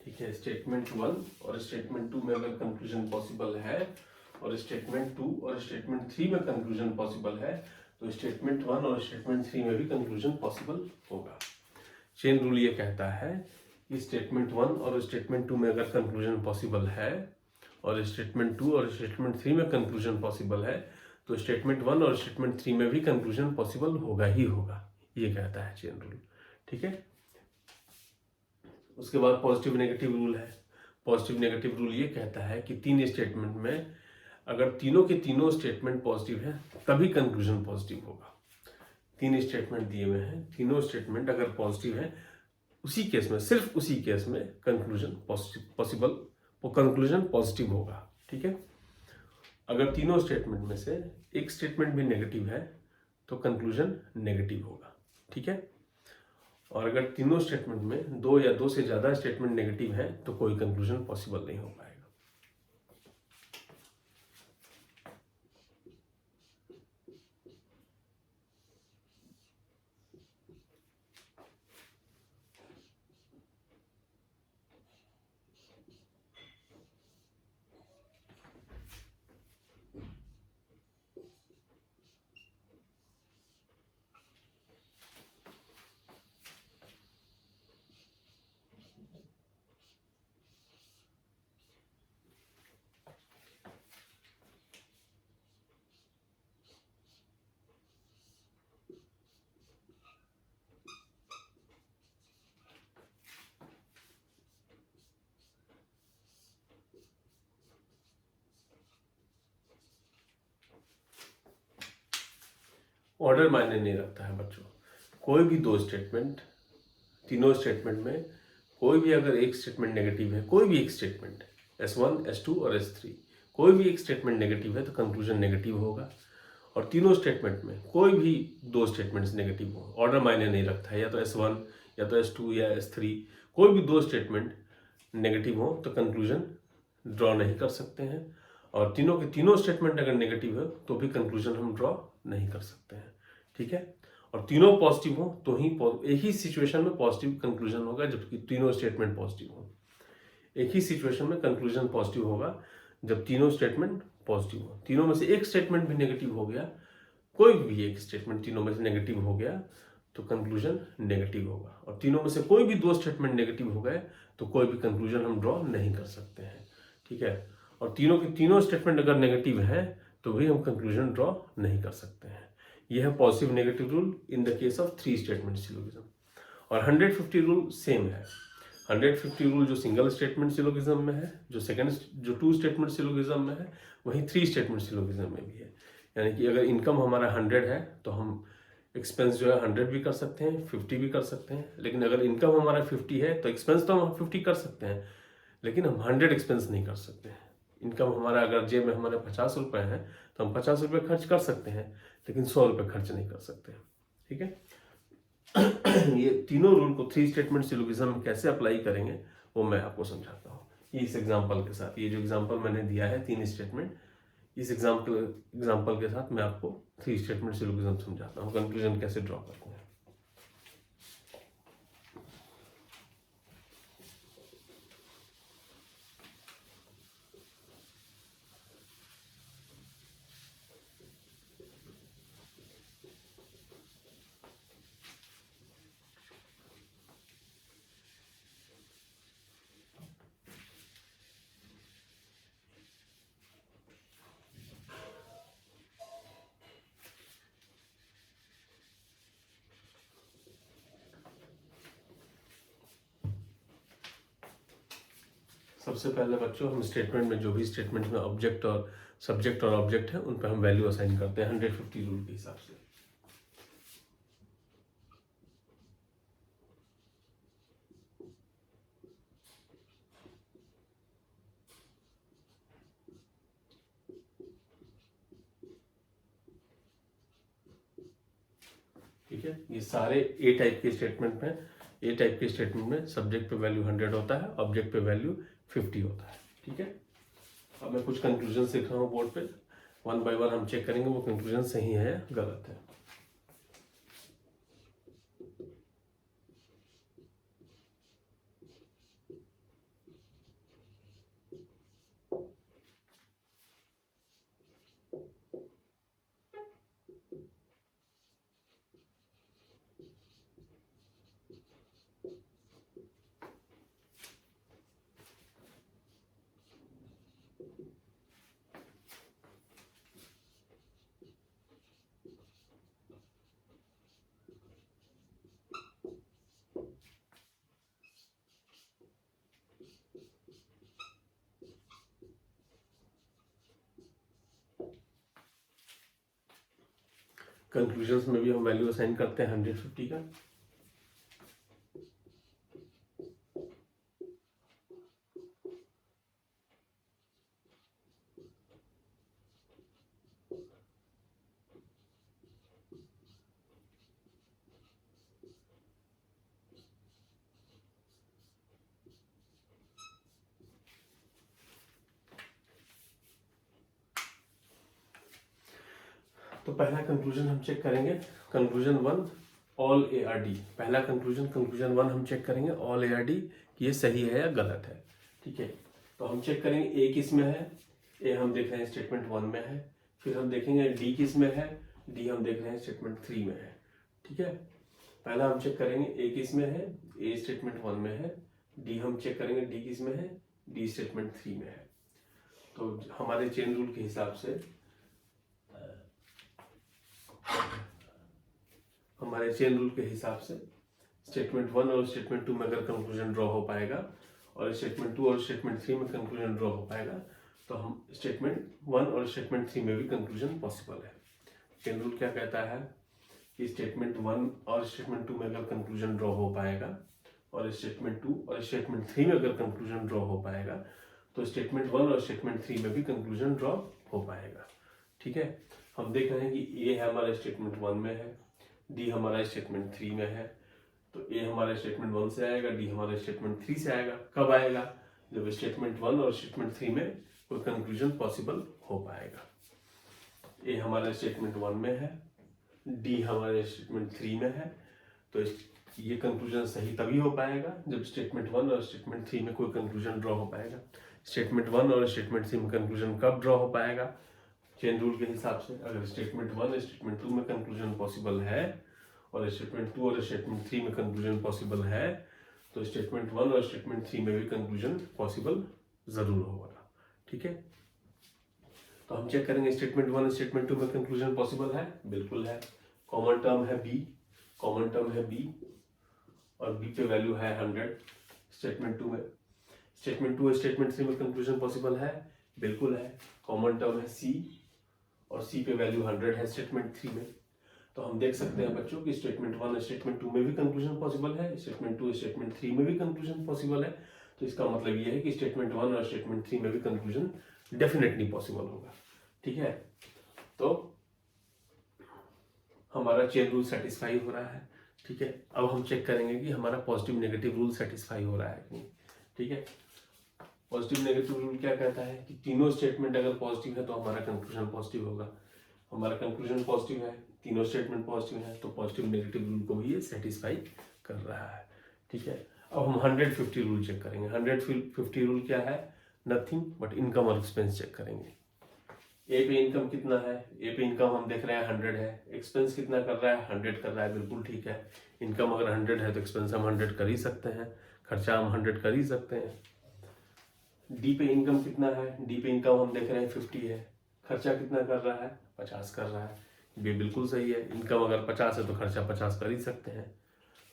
ठीक है, स्टेटमेंट 1 और स्टेटमेंट 2 में अगर कंक्लूजन पॉसिबल है और स्टेटमेंट 2 और स्टेटमेंट 3 में कंक्लूजन पॉसिबल है, तो स्टेटमेंट 1 और स्टेटमेंट 3 में भी कंक्लूजन पॉसिबल होगा। चेन रूल ये कहता है कि स्टेटमेंट 1 और स्टेटमेंट 2 में अगर कंक्लूजन पॉसिबल है और स्टेटमेंट 2 और स्टेटमेंट 3 में कंक्लूजन पॉसिबल है, तो स्टेटमेंट 1 और स्टेटमेंट 3 में भी कंक्लूजन पॉसिबल होगा ही होगा, ये कहता है चेन रूल। ठीक है, उसके बाद पॉजिटिव नेगेटिव रूल है। पॉजिटिव नेगेटिव रूल ये कहता है कि 3 स्टेटमेंट में अगर तीनों के तीनों स्टेटमेंट पॉजिटिव है तभी कंक्लूजन पॉजिटिव होगा। 3 स्टेटमेंट दिए हुए हैं, तीनों स्टेटमेंट अगर पॉजिटिव है, उसी केस में, सिर्फ उसी केस में कंक्लूजन पॉसिबल, वो कंक्लूजन पॉजिटिव होगा। ठीक है, अगर तीनों स्टेटमेंट में से एक स्टेटमेंट भी नेगेटिव है तो कंक्लूजन नेगेटिव होगा। ठीक है, और अगर तीनों स्टेटमेंट में 2 या 2 से ज्यादा स्टेटमेंट नेगेटिव है तो कोई कंक्लूजन पॉसिबल नहीं हो पाएगा। ऑर्डर मायने नहीं रखता है बच्चों। कोई भी 2 स्टेटमेंट, तीनों स्टेटमेंट में कोई भी अगर एक स्टेटमेंट नेगेटिव है, कोई भी एक स्टेटमेंट S1, S2 और S3, कोई भी एक स्टेटमेंट नेगेटिव है तो कंक्लूजन नेगेटिव होगा। और तीनों स्टेटमेंट में कोई भी 2 स्टेटमेंट्स नेगेटिव हो, ऑर्डर मायने नहीं रखता है, या तो S1 या तो S2 या S3, कोई भी 2 स्टेटमेंट नेगेटिव हो तो कंक्लूजन ड्रॉ नहीं कर सकते हैं। और तीनों के तीनों स्टेटमेंट अगर नेगेटिव है तो भी कंक्लूजन हम ड्रॉ नहीं कर सकते हैं। ठीक है, और तीनों पॉजिटिव हो तो ही एक ही सिचुएशन में पॉजिटिव कंक्लूजन होगा, जबकि तीनों स्टेटमेंट पॉजिटिव हो। एक ही सिचुएशन में कंक्लूजन पॉजिटिव होगा जब तीनों स्टेटमेंट पॉजिटिव हो। तीनों में से एक स्टेटमेंट भी नेगेटिव हो गया, कोई भी एक स्टेटमेंट तीनों में से नेगेटिव हो गया तो कंक्लूजन नेगेटिव होगा। और तीनों में से कोई भी 2 स्टेटमेंट नेगेटिव हो गए तो कोई भी कंक्लूजन हम ड्रॉ नहीं कर सकते हैं। ठीक है, और तीनों के तीनों स्टेटमेंट अगर नेगेटिव है तो भी हम कंक्लूजन ड्रॉ नहीं कर सकते हैं। यह है positive negative rule in the case of 3 statement syllogism. और 150 रूल सेम है। 150 रूल जो सिंगल स्टेटमेंट सिलोगिज्म में है, जो 2 स्टेटमेंट सिलोगिज्म में है, वही 3 स्टेटमेंट सिलोगिज्म में भी है। यानी कि अगर इनकम हमारा 100 है तो हम एक्सपेंस जो है 100 भी कर सकते हैं, 50 भी कर सकते हैं। लेकिन अगर इनकम हमारा 50 है तो एक्सपेंस तो हम 50 कर सकते हैं, लेकिन हम 100 एक्सपेंस नहीं कर सकते हैं। इनकम हमारा अगर जेब में हमारे 50 रुपए है तो हम 50 रुपए खर्च कर सकते हैं, लेकिन 100 रुपए खर्च नहीं कर सकते। ठीक है, ये तीनों रूल को 3 स्टेटमेंट सिलोगिज्म में कैसे अप्लाई करेंगे वो मैं आपको समझाता हूँ इस एग्जांपल के साथ। ये जो एग्जांपल मैंने दिया है 3 स्टेटमेंट, इस एग्जांपल के साथ मैं आपको 3 स्टेटमेंट सिलोगिज्म समझाता हूँ, कंक्लूजन कैसे ड्रॉ करते हैं। सबसे पहले बच्चों हम स्टेटमेंट में जो भी स्टेटमेंट में ऑब्जेक्ट और सब्जेक्ट और ऑब्जेक्ट है उन पर हम वैल्यू असाइन करते हैं 150 रूल के हिसाब से। ठीक है, ये सारे ए टाइप के स्टेटमेंट में, ए टाइप के स्टेटमेंट में सब्जेक्ट पे वैल्यू 100 होता है, ऑब्जेक्ट पे वैल्यू 50 होता है। ठीक है, अब मैं कुछ कंक्लूजन लिख रहा हूँ बोर्ड पे, 1 बाय 1 हम चेक करेंगे वो कंक्लूजन सही है या गलत है। कंक्लूजन्स में भी हम वैल्यू असाइन करते हैं 150 का। तो पहला कंक्लूजन हम चेक करेंगे, कंक्लूजन 1 ऑल ARD। पहला कंक्लूजन 1 हम चेक करेंगे ऑल ARD कि ये सही है या गलत है। ठीक है, तो हम चेक करेंगे ए किस में है, ए हम देख रहे हैं स्टेटमेंट 1 में है। फिर हम देखेंगे डी किस में है, डी हम देख रहे हैं स्टेटमेंट 3 में है। ठीक है, पहला हम चेक करेंगे ए किस में है, ए स्टेटमेंट 1 में है। डी हम चेक करेंगे डी किस में है, डी स्टेटमेंट 3 में है। तो हमारे चेन रूल के हिसाब से स्टेटमेंट 1 और स्टेटमेंट 2 में अगर कंक्लूजन ड्रॉ हो पाएगा और स्टेटमेंट 2 और स्टेटमेंट 3 में कंक्लूजन ड्रॉ हो पाएगा, तो हम स्टेटमेंट 1 और स्टेटमेंट 3 में भी कंक्लूजन पॉसिबल है। चेन रूल क्या कहता है कि स्टेटमेंट 1 और स्टेटमेंट 2 में अगर कंक्लूजन ड्रॉ हो पाएगा और स्टेटमेंट 2 और स्टेटमेंट 3 में अगर कंक्लूजन ड्रॉ हो पाएगा, तो स्टेटमेंट 1 और स्टेटमेंट 3 में भी कंक्लूजन ड्रॉ हो पाएगा। ठीक है, हम देख रहे हैं कि ए हमारा स्टेटमेंट 1 में है, डी हमारा स्टेटमेंट 3 में है। तो ए हमारे स्टेटमेंट 1 से आएगा, डी हमारे स्टेटमेंट 3 से आएगा। कब आएगा? जब स्टेटमेंट 1 और स्टेटमेंट 3 में कोई कंक्लूजन पॉसिबल हो पाएगा। ए हमारे स्टेटमेंट 1 में है, डी हमारे स्टेटमेंट 3 में है, तो ये कंक्लूजन सही तभी हो पाएगा जब स्टेटमेंट 1 और स्टेटमेंट 3 में कोई कंक्लूजन ड्रॉ हो पाएगा। स्टेटमेंट 1 और स्टेटमेंट 3 में कंक्लूजन कब ड्रॉ हो पाएगा? चेन रूल के हिसाब से अगर स्टेटमेंट 1 और स्टेटमेंट 2 में कंक्लूजन पॉसिबल है और स्टेटमेंट 2 और स्टेटमेंट 3 में कंक्लूजन पॉसिबल है, तो स्टेटमेंट 1 और स्टेटमेंट 3 में भी कंक्लूजन पॉसिबल जरूर होगा। ठीक है, तो हम चेक करेंगे स्टेटमेंट 1 स्टेटमेंट 2 में कंक्लूजन पॉसिबल है, बिल्कुल है। कॉमन टर्म है बी और बी पे वैल्यू है 100 स्टेटमेंट 2 में। स्टेटमेंट 2 स्टेटमेंट 3 में कंक्लूजन पॉसिबल है, बिल्कुल है। कॉमन टर्म है सी और सी पे वैल्यू 100 है स्टेटमेंट 3 में। तो हम देख सकते हैं बच्चों कि स्टेटमेंट 1 स्टेटमेंट 2 में भी कंक्लूजन पॉसिबल है, स्टेटमेंट 2 स्टेटमेंट 3 में भी कंक्लूजन पॉसिबल है। तो इसका मतलब ये है कि स्टेटमेंट 1 और स्टेटमेंट 3 में भी कंक्लूजन डेफिनेटली पॉसिबल होगा। ठीक है, तो हमारा चेन रूल सेटिस्फाई हो रहा है। ठीक है, अब हम चेक करेंगे कि हमारा पॉजिटिव नेगेटिव रूल सेटिस्फाई हो रहा है कि नहीं। ठीक है, पॉजिटिव नेगेटिव रूल क्या कहता है कि तीनों स्टेटमेंट अगर पॉजिटिव है तो हमारा कंक्लूजन पॉजिटिव होगा। हमारा कंक्लूजन पॉजिटिव है, तीनों स्टेटमेंट पॉजिटिव है, तो पॉजिटिव नेगेटिव रूल को भी ये सेटिस्फाई कर रहा है। ठीक है, अब हम 150 रूल चेक करेंगे। 150 रूल क्या है? नथिंग बट इनकम और एक्सपेंस चेक करेंगे। ए पे इनकम कितना है? ए पे इनकम हम देख रहे हैं 100 है। एक्सपेंस कितना कर रहा है? 100 कर रहा है, बिल्कुल ठीक है। इनकम अगर 100 है तो एक्सपेंस हम 100 कर ही सकते हैं, खर्चा हम 100 कर ही सकते हैं। डी पे इनकम कितना है? डी पे इनकम हम देख रहे हैं 50 है, खर्चा कितना कर रहा है? 50 कर रहा है, ये बिल्कुल सही है। इनकम अगर 50 है तो खर्चा 50 कर ही सकते हैं।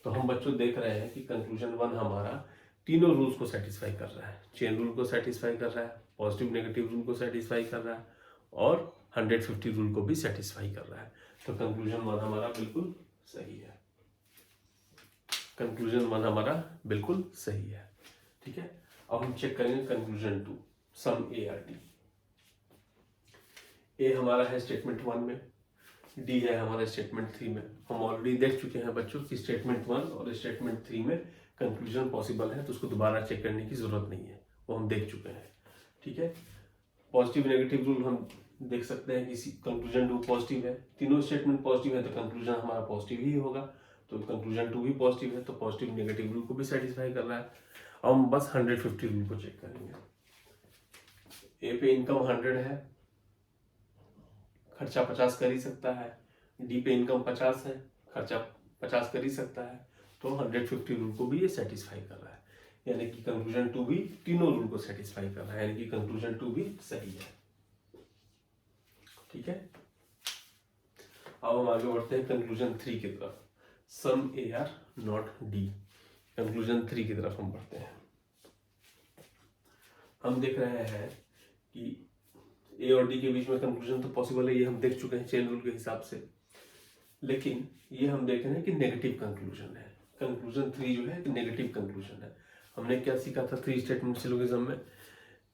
तो हम बच्चों देख रहे हैं कि कंक्लूजन 1 हमारा तीनों रूल्स को सेटिस्फाई कर रहा है। चेन रूल को सेटिस्फाई कर रहा है, पॉजिटिव नेगेटिव रूल को सेटिस्फाई कर रहा है और 150 रूल को भी सेटिस्फाई कर रहा है। तो कंक्लूजन 1 हमारा बिल्कुल सही है। कंक्लूजन 1 हमारा बिल्कुल सही है। ठीक है, अब हम चेक करेंगे कंक्लूजन 2 सम ARD। ए हमारा है स्टेटमेंट 1 में, डी है हमारा स्टेटमेंट 3 में। हम ऑलरेडी देख चुके हैं बच्चों कि स्टेटमेंट 1 और स्टेटमेंट 3 में कंक्लूजन पॉसिबल है, तो उसको दोबारा चेक करने की जरूरत नहीं है, वो हम देख चुके हैं। ठीक है, पॉजिटिव नेगेटिव रूल हम देख सकते हैं कि कंक्लूजन 2 पॉजिटिव है, तीनों स्टेटमेंट पॉजिटिव है तो कंक्लूजन हमारा पॉजिटिव ही होगा। तो कंक्लूजन 2 भी पॉजिटिव है, तो पॉजिटिव नेगेटिव रूल को भी सेटिस्फाई कर रहा है। अब हम बस 150 रूल को चेक करेंगे। ए पे इनकम 100 है, खर्चा 50 कर ही सकता है। डी पे इनकम 50 है, खर्चा 50 कर ही सकता है, तो 150 रूल को भी ये सेटिस्फाई कर रहा है। यानी कि कंक्लूजन 2 भी तीनों रूल को सेटिस्फाई कर रहा है, यानी कि कंक्लूजन 2 भी सही है। ठीक है, अब हम आगे बढ़ते हैं कंक्लूजन 3 की तरफ। सम AR नॉट डी। कंक्लूजन 3 की तरफ हम बढ़ते हैं। हम देख रहे हैं कि ए और डी के बीच में कंक्लूजन तो पॉसिबल है, ये हम देख चुके हैं चेन रूल के हिसाब से। लेकिन ये हम देख रहे हैं कि नेगेटिव कंक्लूजन है। कंक्लूजन 3 जो है कि नेगेटिव कंक्लूजन है। हमने क्या सीखा था 3 स्टेटमेंट सिलोगिज्म में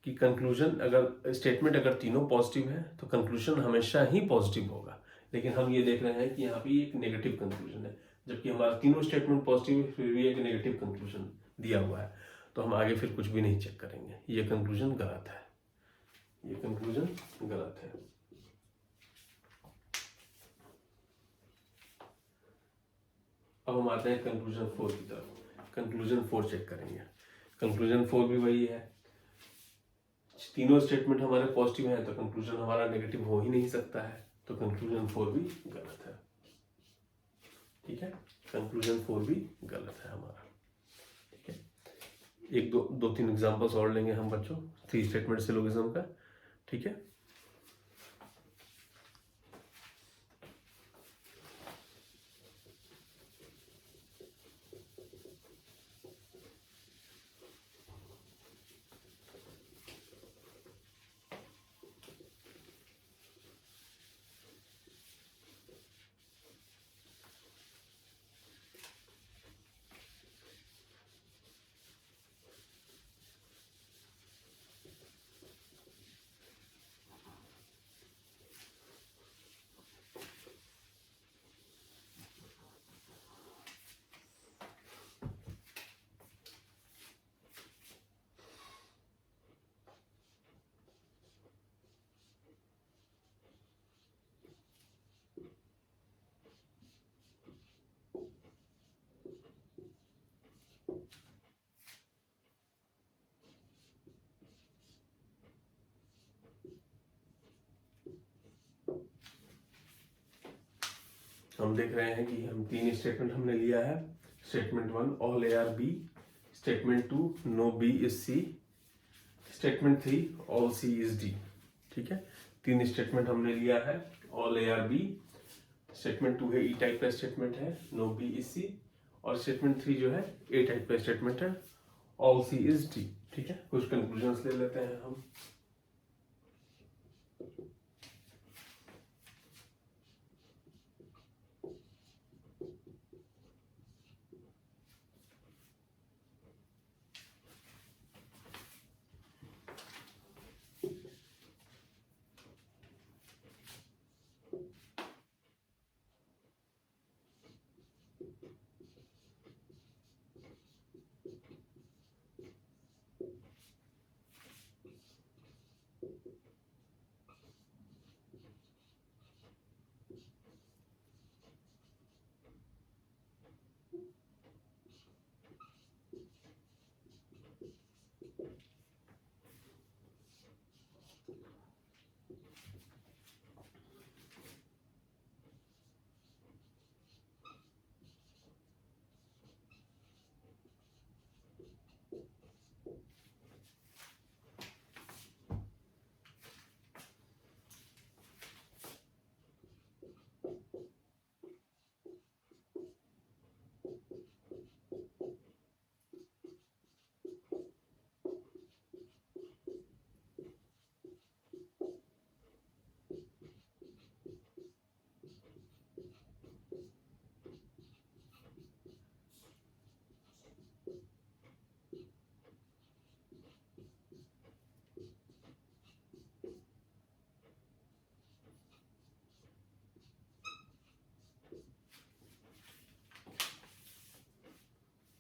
कि कंक्लूजन अगर स्टेटमेंट अगर तीनों पॉजिटिव है तो कंक्लूजन हमेशा ही पॉजिटिव होगा। लेकिन हम ये देख रहे हैं कि यहाँ पे एक नेगेटिव कंक्लूजन है, जबकि हमारा तीनों स्टेटमेंट पॉजिटिव है फिर भी एक नेगेटिव कंक्लूजन दिया हुआ है। तो हम आगे फिर कुछ भी नहीं चेक करेंगे, ये कंक्लूजन गलत है, ये कंक्लूजन गलत है। अब हम आते हैं कंक्लूजन 4 की तरफ। कंक्लूजन 4 चेक करेंगे। कंक्लूजन 4 भी वही है, तीनों स्टेटमेंट हमारे पॉजिटिव हैं तो कंक्लूजन हमारा नेगेटिव हो ही नहीं सकता है, तो कंक्लूजन 4 भी गलत है। ठीक है, कंक्लूजन 4 भी गलत है हमारा। ठीक है, एक दो तीन एग्जांपल्स और लेंगे हम बच्चों 3 स्टेटमेंट सिलोगिज्म का। ठीक है, हम देख रहे हैं कि हम 3 स्टेटमेंट हमने लिया है। Statement 1 all A are B, statement 2 no B is C, statement 3 all C is D. ठीक है, 3 स्टेटमेंट हमने लिया है। All A are B, statement 2 है ई टाइप का स्टेटमेंट है, नो बी इज सी, और स्टेटमेंट 3 जो है ए टाइप का स्टेटमेंट है, ऑल सी इज डी। ठीक है, कुछ कंक्लूजन्स ले लेते हैं हम।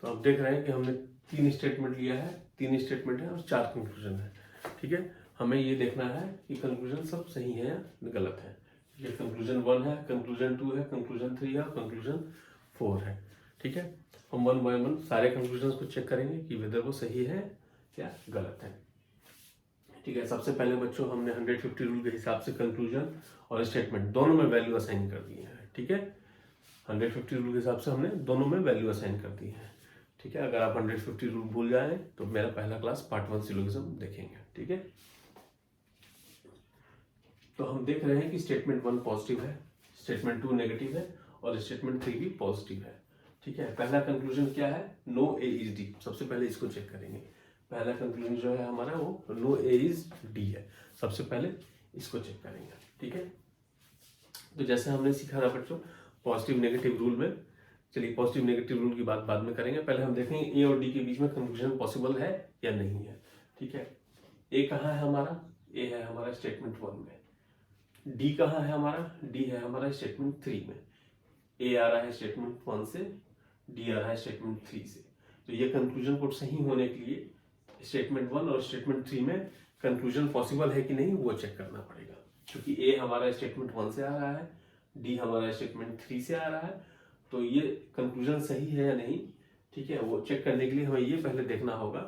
तो आप देख रहे हैं कि हमने 3 स्टेटमेंट लिया है, 3 स्टेटमेंट है और 4 कंक्लूजन है। ठीक है, हमें ये देखना है कि कंक्लूजन सब सही है या गलत है। ये कंक्लूजन 1 है, कंक्लूजन 2 है, कंक्लूजन 3 है, कंक्लूजन 4 है। ठीक है, हम 1 बाय 1 सारे कंक्लूजन को चेक करेंगे कि वेदर वो सही है या गलत है। ठीक है, सबसे पहले बच्चों हमने 150 रूल के हिसाब से कंक्लूजन और स्टेटमेंट दोनों में वैल्यू असाइन कर दी है। ठीक है, 150 रूल के हिसाब से हमने दोनों में वैल्यू असाइन कर दी है। ठीक है, अगर आप 150 रूल भूल जाएं तो मेरा पहला क्लास पार्ट 1 सिलोगिज्म देखेंगे। ठीक है, तो हम देख रहे हैं कि स्टेटमेंट 1 पॉजिटिव है, स्टेटमेंट 2 नेगेटिव है और स्टेटमेंट 3 भी पॉजिटिव है। ठीक है, पहला कंक्लूजन क्या है, नो ए इज डी। सबसे पहले इसको चेक करेंगे। पहला कंक्लूजन जो है हमारा वो नो ए इज डी है। सबसे पहले इसको चेक करेंगे। ठीक है, तो जैसे हमने सीखा था बच्चों पॉजिटिव नेगेटिव रूल में। चलिए पॉजिटिव नेगेटिव रूल की बात बाद में करेंगे, पहले हम देखेंगे ए और डी के बीच में कंक्लूजन पॉसिबल है या नहीं है। ठीक है, ए कहाँ है हमारा, ए है हमारा स्टेटमेंट 1 में। डी कहाँ है हमारा, डी है हमारा स्टेटमेंट 3 में। ए आ रहा है स्टेटमेंट 1 से, डी आ रहा है स्टेटमेंट 3 से। तो ये कंक्लूजन को सही होने के लिए स्टेटमेंट 1 और स्टेटमेंट 3 में कंक्लूजन पॉसिबल है कि नहीं वो चेक करना पड़ेगा। क्योंकि ए हमारा स्टेटमेंट 1 से आ रहा है, डी हमारा स्टेटमेंट 3 से आ रहा है, तो ये कंक्लूजन सही है या नहीं। ठीक है, वो चेक करने के लिए हमें ये पहले देखना होगा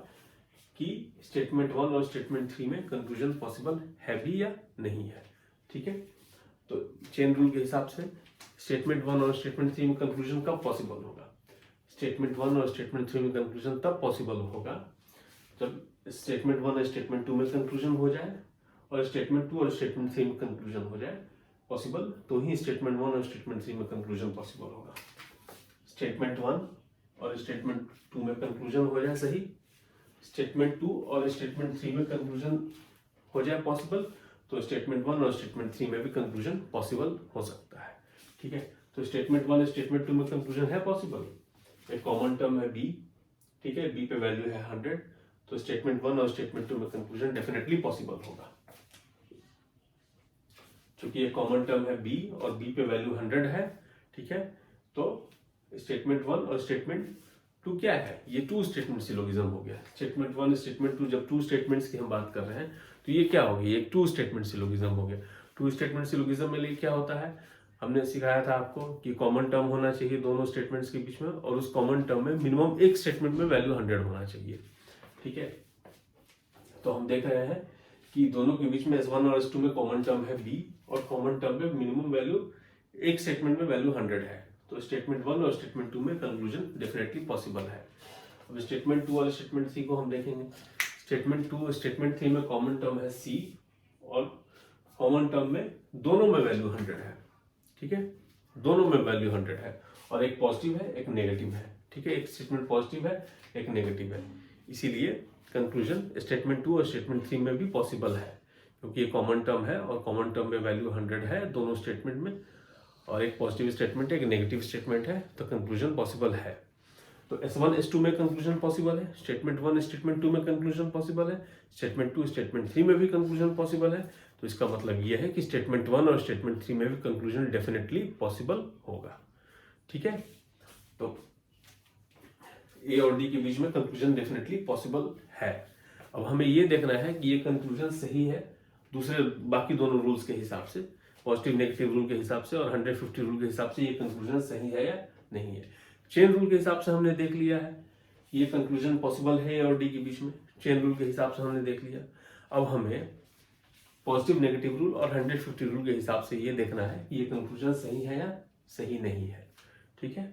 कि स्टेटमेंट 1 और स्टेटमेंट 3 में कंक्लूजन पॉसिबल है भी या नहीं है। ठीक है, तो चेन रूल के हिसाब से स्टेटमेंट 1 और स्टेटमेंट 3 में कंक्लूजन कब पॉसिबल होगा, स्टेटमेंट 1 और स्टेटमेंट 3 में कंक्लूजन तब पॉसिबल होगा जब स्टेटमेंट 1 और स्टेटमेंट 2 में कंक्लूजन हो जाए और स्टेटमेंट 2 और स्टेटमेंट 3 में कंक्लूजन हो जाए पॉसिबल, तो ही स्टेटमेंट 1 और स्टेटमेंट 3 में कंक्लूजन पॉसिबल होगा। स्टेटमेंट 1 और स्टेटमेंट 2 में कंक्लूजन हो जाए सही, स्टेटमेंट 2 और स्टेटमेंट 3 में कंक्लूजन हो जाए पॉसिबल, तो स्टेटमेंट 1 और स्टेटमेंट 3 में भी कंक्लूजन पॉसिबल हो सकता है। ठीक है, तो स्टेटमेंट 1 स्टेटमेंट 2 में कंक्लूजन है पॉसिबल, एक कॉमन टर्म है बी। ठीक है, बी पे वैल्यू है 100, तो स्टेटमेंट 1 और स्टेटमेंट 2 में कंक्लूजन डेफिनेटली पॉसिबल होगा। क्योंकि ये कॉमन टर्म है बी और बी पे वैल्यू 100 है। ठीक है, तो स्टेटमेंट 1 और स्टेटमेंट 2 क्या है, ये 2 स्टेटमेंट सिलोगिज्म हो गया। स्टेटमेंट 1 स्टेटमेंट 2, जब 2 स्टेटमेंट्स की हम बात कर रहे हैं तो ये क्या हो गया, ये 2 स्टेटमेंट सिलोगिज्म हो गया। 2 स्टेटमेंट सिलोगिज्म में लिए क्या होता है, हमने सिखाया था आपको कि कॉमन टर्म होना चाहिए दोनों स्टेटमेंट्स के बीच में, और उस कॉमन टर्म में मिनिमम एक स्टेटमेंट में वैल्यू 100 होना चाहिए। ठीक है, तो हम देख रहे हैं कि दोनों के बीच में S1 और S2 में कॉमन टर्म है B, और कॉमन टर्म में मिनिमम वैल्यू एक स्टेटमेंट में वैल्यू 100 है, तो स्टेटमेंट 1 और स्टेटमेंट 2 में कंक्लूजन डेफिनेटली पॉसिबल है। अब स्टेटमेंट 2 और स्टेटमेंट 3 को हम देखेंगे। स्टेटमेंट 2 और स्टेटमेंट 3 में कॉमन टर्म है C, और कॉमन टर्म में दोनों में वैल्यू 100 है। ठीक है, दोनों में वैल्यू 100 है, और एक पॉजिटिव है एक नेगेटिव है। ठीक है, एक स्टेटमेंट पॉजिटिव है एक नेगेटिव है, इसीलिए कंक्लूजन स्टेटमेंट 2 और स्टेटमेंट 3 में भी पॉसिबल है, क्योंकि ये कॉमन टर्म है और कॉमन टर्म में वैल्यू 100 है दोनों स्टेटमेंट में, और एक पॉजिटिव स्टेटमेंट है एक नेगेटिव स्टेटमेंट है, तो कंक्लूजन पॉसिबल है। तो S1 S2 में कंक्लूजन पॉसिबल है, स्टेटमेंट 1 स्टेटमेंट 2 में कंक्लूजन पॉसिबल है, स्टेटमेंट 2 स्टेटमेंट 3 में भी कंक्लूजन पॉसिबल है। तो इसका मतलब यह है कि स्टेटमेंट 1 और स्टेटमेंट 3 में भी कंक्लूजन डेफिनेटली पॉसिबल होगा। ठीक है, तो ए और डी के बीच में कंक्लूजन डेफिनेटली पॉसिबल है। अब हमें ये देखना है कि ये कंक्लूजन सही है दूसरे बाकी दोनों रूल्स के हिसाब से, पॉजिटिव नेगेटिव रूल के हिसाब से और 150 रूल के हिसाब से ये कंक्लूजन सही है या नहीं है। चेन रूल के हिसाब से हमने देख लिया है ये कंक्लूजन पॉसिबल है ए और डी के बीच में, चेन रूल के हिसाब से हमने देख लिया। अब हमें पॉजिटिव नेगेटिव रूल और 150 रूल के हिसाब से ये देखना है कि ये कंक्लूजन सही है या सही नहीं है। ठीक है,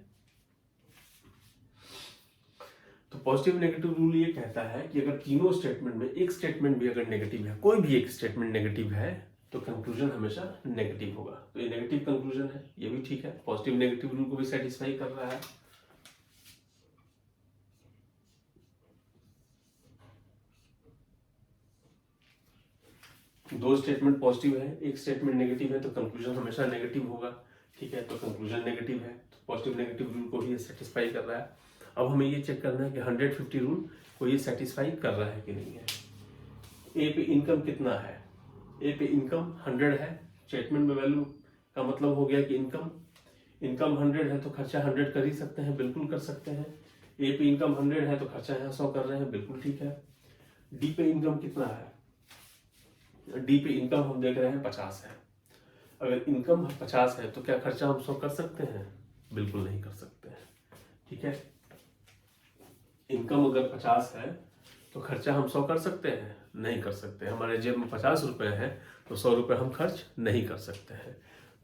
तो पॉजिटिव नेगेटिव रूल ये कहता है कि अगर तीनों स्टेटमेंट में एक स्टेटमेंट भी अगर नेगेटिव है, कोई भी एक स्टेटमेंट नेगेटिव है, तो कंक्लूजन हमेशा नेगेटिव होगा। तो ये नेगेटिव कंक्लूजन है, ये भी ठीक है, पॉजिटिव नेगेटिव रूल को भी सेटिस्फाई कर रहा है। दो स्टेटमेंट पॉजिटिव है एक स्टेटमेंट नेगेटिव है, तो कंक्लूजन हमेशा नेगेटिव होगा। ठीक है, तो कंक्लूजन नेगेटिव है, तो पॉजिटिव नेगेटिव रूल को भी ये सेटिस्फाई कर रहा है। अब हमें ये चेक करना है कि 150 रूल को ये सेटिस्फाई कर रहा है कि नहीं है। ए पे इनकम कितना है, ए पे इनकम 100 है, स्टेटमेंट में वैल्यू का मतलब हो गया कि इनकम 100 है, तो खर्चा 100 कर ही सकते हैं, बिल्कुल कर सकते हैं। ए पे इनकम 100 है तो खर्चा यहाँ 100 कर रहे हैं, बिल्कुल ठीक है। डी पे इनकम कितना है, डी पे इनकम हम देख रहे हैं 50 है। अगर इनकम 50 है तो क्या खर्चा हम 100 कर सकते हैं, बिल्कुल नहीं कर सकते हैं। ठीक है, इनकम अगर 50 है तो खर्चा हम 100 कर सकते हैं, नहीं कर सकते। हमारे जेब में 50 रुपए हैं तो 100 रुपए हम खर्च नहीं कर सकते हैं।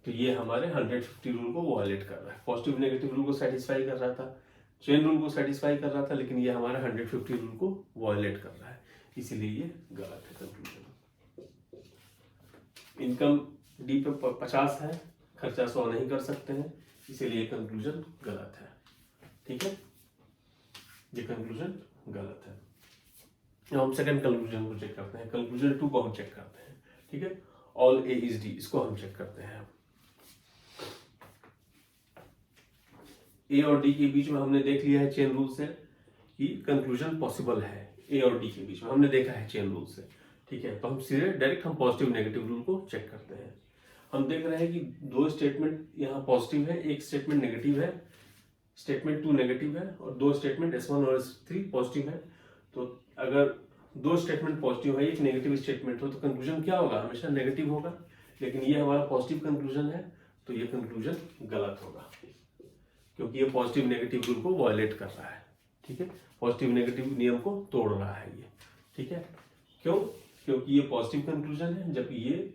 तो ये हमारे 150 रूल को वायलेट कर रहा है। पॉजिटिव नेगेटिव रूल को सेटिस्फाई कर रहा था, चेन रूल को सेटिस्फाई कर रहा था, लेकिन ये हमारे 150 रूल को वायलेट कर रहा है, इसीलिए ये गलत है कंक्लूजन। इनकम डी पे 50 है, खर्चा 100 नहीं कर सकते हैं, इसीलिए कंक्लूजन गलत है। ठीक है, ये कंक्लूजन गलत है। हम सेकंड कंक्लूजन को चेक करते हैं, कंक्लूजन 2 को हम चेक करते हैं। ठीक है, ऑल ए इज डी, इसको हम चेक करते हैं। ए और डी के बीच में हमने देख लिया है चेन रूल से कि कंक्लूजन पॉसिबल है। ए और डी के बीच में हमने देखा है चेन रूल से, ठीक है। तो हम सीधे डायरेक्ट हम पॉजिटिव नेगेटिव रूल को चेक करते हैं। हम देख रहे हैं कि दो स्टेटमेंट यहाँ पॉजिटिव है, एक स्टेटमेंट नेगेटिव है, स्टेटमेंट 2 नेगेटिव है और दो स्टेटमेंट S1 और S3 पॉजिटिव है। तो अगर दो स्टेटमेंट पॉजिटिव है, एक नेगेटिव स्टेटमेंट हो, तो कंक्लूजन क्या होगा? हमेशा नेगेटिव होगा। लेकिन ये हमारा पॉजिटिव कंक्लूजन है, तो ये कंक्लूजन गलत होगा, क्योंकि ये पॉजिटिव नेगेटिव रूल को वायलेट कर रहा है, ठीक है। पॉजिटिव नेगेटिव नियम को तोड़ रहा है ये, ठीक है। क्यों? क्योंकि ये पॉजिटिव कंक्लूजन है, जबकि ये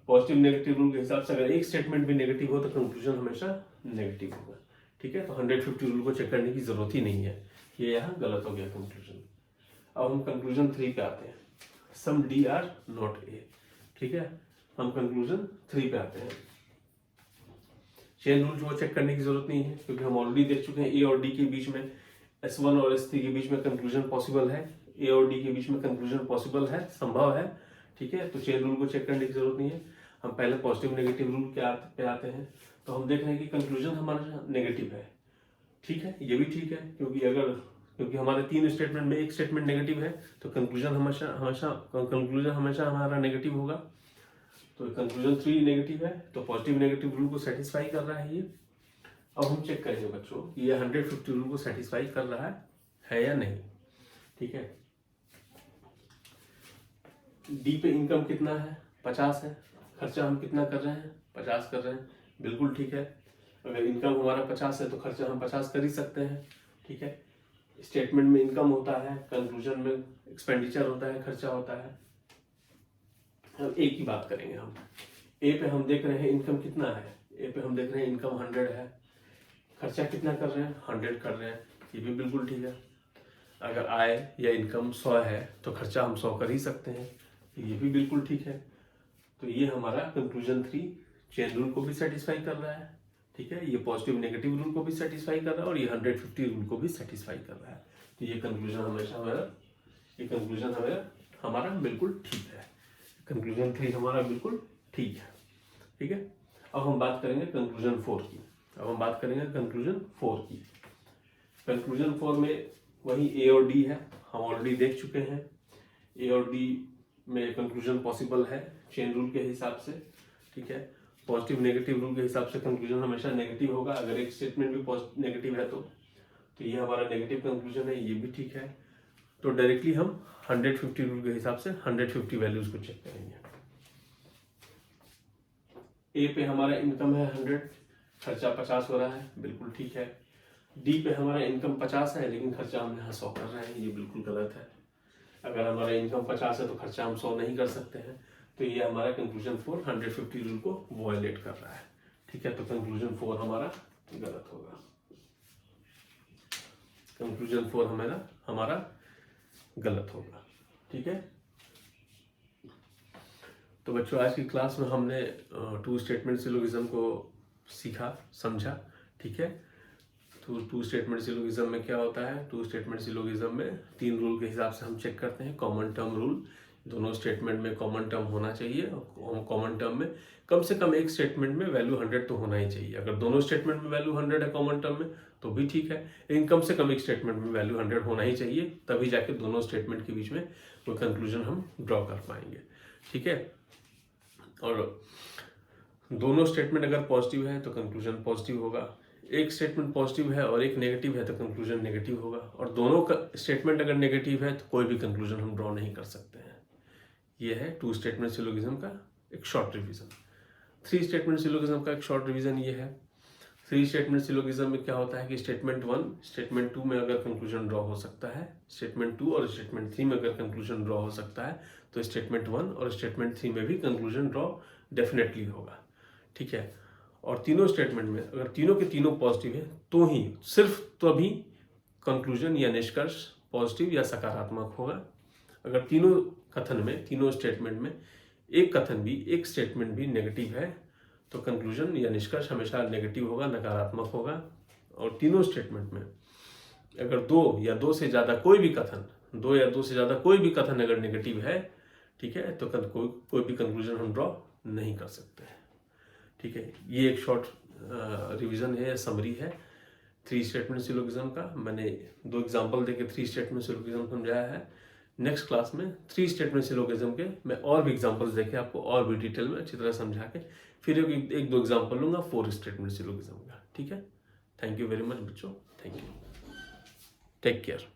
पॉजिटिव नेगेटिव रूल के हिसाब से अगर एक स्टेटमेंट भी नेगेटिव हो तो कंक्लूजन हमेशा नेगेटिव होगा, ठीक है। तो 150 रूल को चेक करने की जरूरत ही नहीं है, ये यहाँ गलत हो गया कंक्लूजन। अब हम कंक्लूजन 3 पे आते हैं, सम डी आर नॉट ए, ठीक है। हम कंक्लूजन 3 पे आते हैं। चेन रूल को चेक करने की जरूरत नहीं है, क्योंकि हम ऑलरेडी देख चुके हैं ए और डी के बीच में, S1 और S3 के बीच में कंक्लूजन पॉसिबल है, ए और डी के बीच में कंक्लूजन पॉसिबल है, संभव है, ठीक है। तो चेन रूल को चेक करने की जरूरत नहीं है। हम पहले पॉजिटिव नेगेटिव रूल पे आते हैं। तो हम देख रहे हैं कि कंक्लूजन हमारा नेगेटिव है, ठीक है। ये भी ठीक है, क्योंकि हमारे 3 स्टेटमेंट में एक स्टेटमेंट नेगेटिव है, तो कंक्लूजन हमेशा हमारा नेगेटिव होगा। तो कंक्लूजन 3 नेगेटिव है, तो पॉजिटिव नेगेटिव रूल को सेटिस्फाई कर रहा है ये। अब हम चेक करेंगे बच्चों कि ये 150 रूल को सेटिस्फाई कर रहा है या नहीं, ठीक है। डी पे इनकम कितना है? 50 है। खर्चा हम कितना कर रहे हैं? 50 कर रहे हैं, बिल्कुल ठीक है। अगर इनकम हमारा 50 है तो खर्चा हम 50 कर ही सकते हैं, ठीक है। स्टेटमेंट में इनकम होता है, कंक्लूजन में एक्सपेंडिचर होता है, खर्चा होता है। अब ए की बात करेंगे हम। ए पे हम देख रहे हैं इनकम कितना है, ए पे हम देख रहे हैं इनकम 100 है, खर्चा कितना कर रहे हैं? 100 कर रहे हैं, ये भी बिल्कुल ठीक है। अगर आय या इनकम 100 है तो खर्चा हम 100 कर ही सकते हैं, ये भी बिल्कुल ठीक है। तो ये हमारा कंक्लूजन 3 चेन रूल को भी सेटिस्फाई कर रहा है, ठीक है। ये पॉजिटिव नेगेटिव रूल को भी सेटिस्फाई कर रहा है और ये 150 रूल को भी सेटिस्फाई कर रहा है। तो ये कंक्लूजन हमारा बिल्कुल ठीक है। कंक्लूजन 3 हमारा बिल्कुल ठीक है, ठीक है। अब हम बात करेंगे कंक्लूजन 4 की। कंक्लूजन 4 में वही ए और डी है, हम ऑलरेडी देख चुके हैं। ए और डी में कंक्लूजन पॉसिबल है चेन रूल के हिसाब से, ठीक है। पॉजिटिव नेगेटिव रूल के हिसाब से कंक्लूजन हमेशा नेगेटिव होगा, अगर एक स्टेटमेंट भी नेगेटिव है तो ये हमारा नेगेटिव कंक्लूजन है, ये भी ठीक है। तो डायरेक्टली हम 150 रूल के हिसाब से 150 वैल्यूज को चेक करेंगे। ए पे हमारा इनकम है 100, खर्चा 50 हो रहा है, बिल्कुल ठीक है। डी पे हमारा इनकम 50 है, लेकिन खर्चा हम यहाँ 100 कर रहे हैं, ये बिल्कुल गलत है। अगर हमारा इनकम 50 है तो खर्चा हम 100 नहीं कर सकते हैं, तो ये हमारा कंक्लूजन 4 150 रूल को वायलेट कर रहा है, ठीक है। तो कंक्लूजन 4 हमारा गलत होगा। कंक्लूजन 4 हमारा गलत होगा, ठीक है। तो बच्चों आज की क्लास में हमने 2 स्टेटमेंट सिलोगिज्म को सीखा, समझा, ठीक है। तो 2 स्टेटमेंट सिलोगिज्म में क्या होता है? 2 स्टेटमेंट सिलोगिज्म में 3 रूल के हिसाब से हम चेक करते हैं। कॉमन टर्म रूल, दोनों स्टेटमेंट में कॉमन टर्म होना चाहिए, और कॉमन टर्म में कम से कम एक स्टेटमेंट में वैल्यू 100 तो होना ही चाहिए। अगर दोनों स्टेटमेंट में वैल्यू 100 है कॉमन टर्म में तो भी ठीक है, लेकिन कम से कम एक स्टेटमेंट में वैल्यू 100 होना ही चाहिए, तभी जाके दोनों स्टेटमेंट के बीच में वो कंक्लूजन हम ड्रॉ कर पाएंगे, ठीक है। और दोनों स्टेटमेंट अगर पॉजिटिव है तो कंक्लूजन पॉजिटिव होगा, एक स्टेटमेंट पॉजिटिव है और एक नेगेटिव है तो कंक्लूजन नेगेटिव होगा, और दोनों का स्टेटमेंट अगर नेगेटिव है तो कोई भी कंक्लूजन हम ड्रॉ नहीं कर सकते हैं। ये है 2 स्टेटमेंट सिलोगिज्म का एक शॉर्ट रिवीजन। 3 स्टेटमेंट सिलोगिज्म का एक शॉर्ट रिवीजन ये है। 3 स्टेटमेंट सिलोगिज्म में क्या होता है कि स्टेटमेंट 1 स्टेटमेंट 2 में अगर कंक्लूजन ड्रॉ हो सकता है, स्टेटमेंट 2 और स्टेटमेंट 3 में अगर कंक्लूजन ड्रॉ हो सकता है, तो स्टेटमेंट 1 और स्टेटमेंट 3 में भी कंक्लूजन ड्रॉ डेफिनेटली होगा, ठीक है। और तीनों स्टेटमेंट में अगर तीनों के तीनों पॉजिटिव है तो ही सिर्फ तभी कंक्लूजन या निष्कर्ष पॉजिटिव या सकारात्मक होगा। अगर तीनों कथन में, तीनों स्टेटमेंट में एक कथन भी, एक स्टेटमेंट भी नेगेटिव है तो कंक्लूजन या निष्कर्ष हमेशा नेगेटिव होगा, नकारात्मक होगा। और तीनों स्टेटमेंट में अगर 2 या 2 से ज़्यादा कोई भी कथन अगर नेगेटिव है, ठीक है, तो कोई भी कंक्लूजन हम ड्रॉ नहीं कर सकते हैं, ठीक है। ये एक शॉर्ट रिवीजन है, समरी है। 3 स्टेटमेंट सिलोगिज्म का मैंने 2 एग्जांपल देके 3 स्टेटमेंट सिलोगिज्म समझाया है। नेक्स्ट क्लास में 3 स्टेटमेंट सिलोगिज्म के मैं और भी एग्जांपल्स देके आपको और भी डिटेल में अच्छी तरह समझा के फिर एक 2 एग्जांपल लूंगा 4 स्टेटमेंट सिलोगिज्म का। ठीक है, थैंक यू वेरी मच बच्चों, थैंक यू, टेक केयर।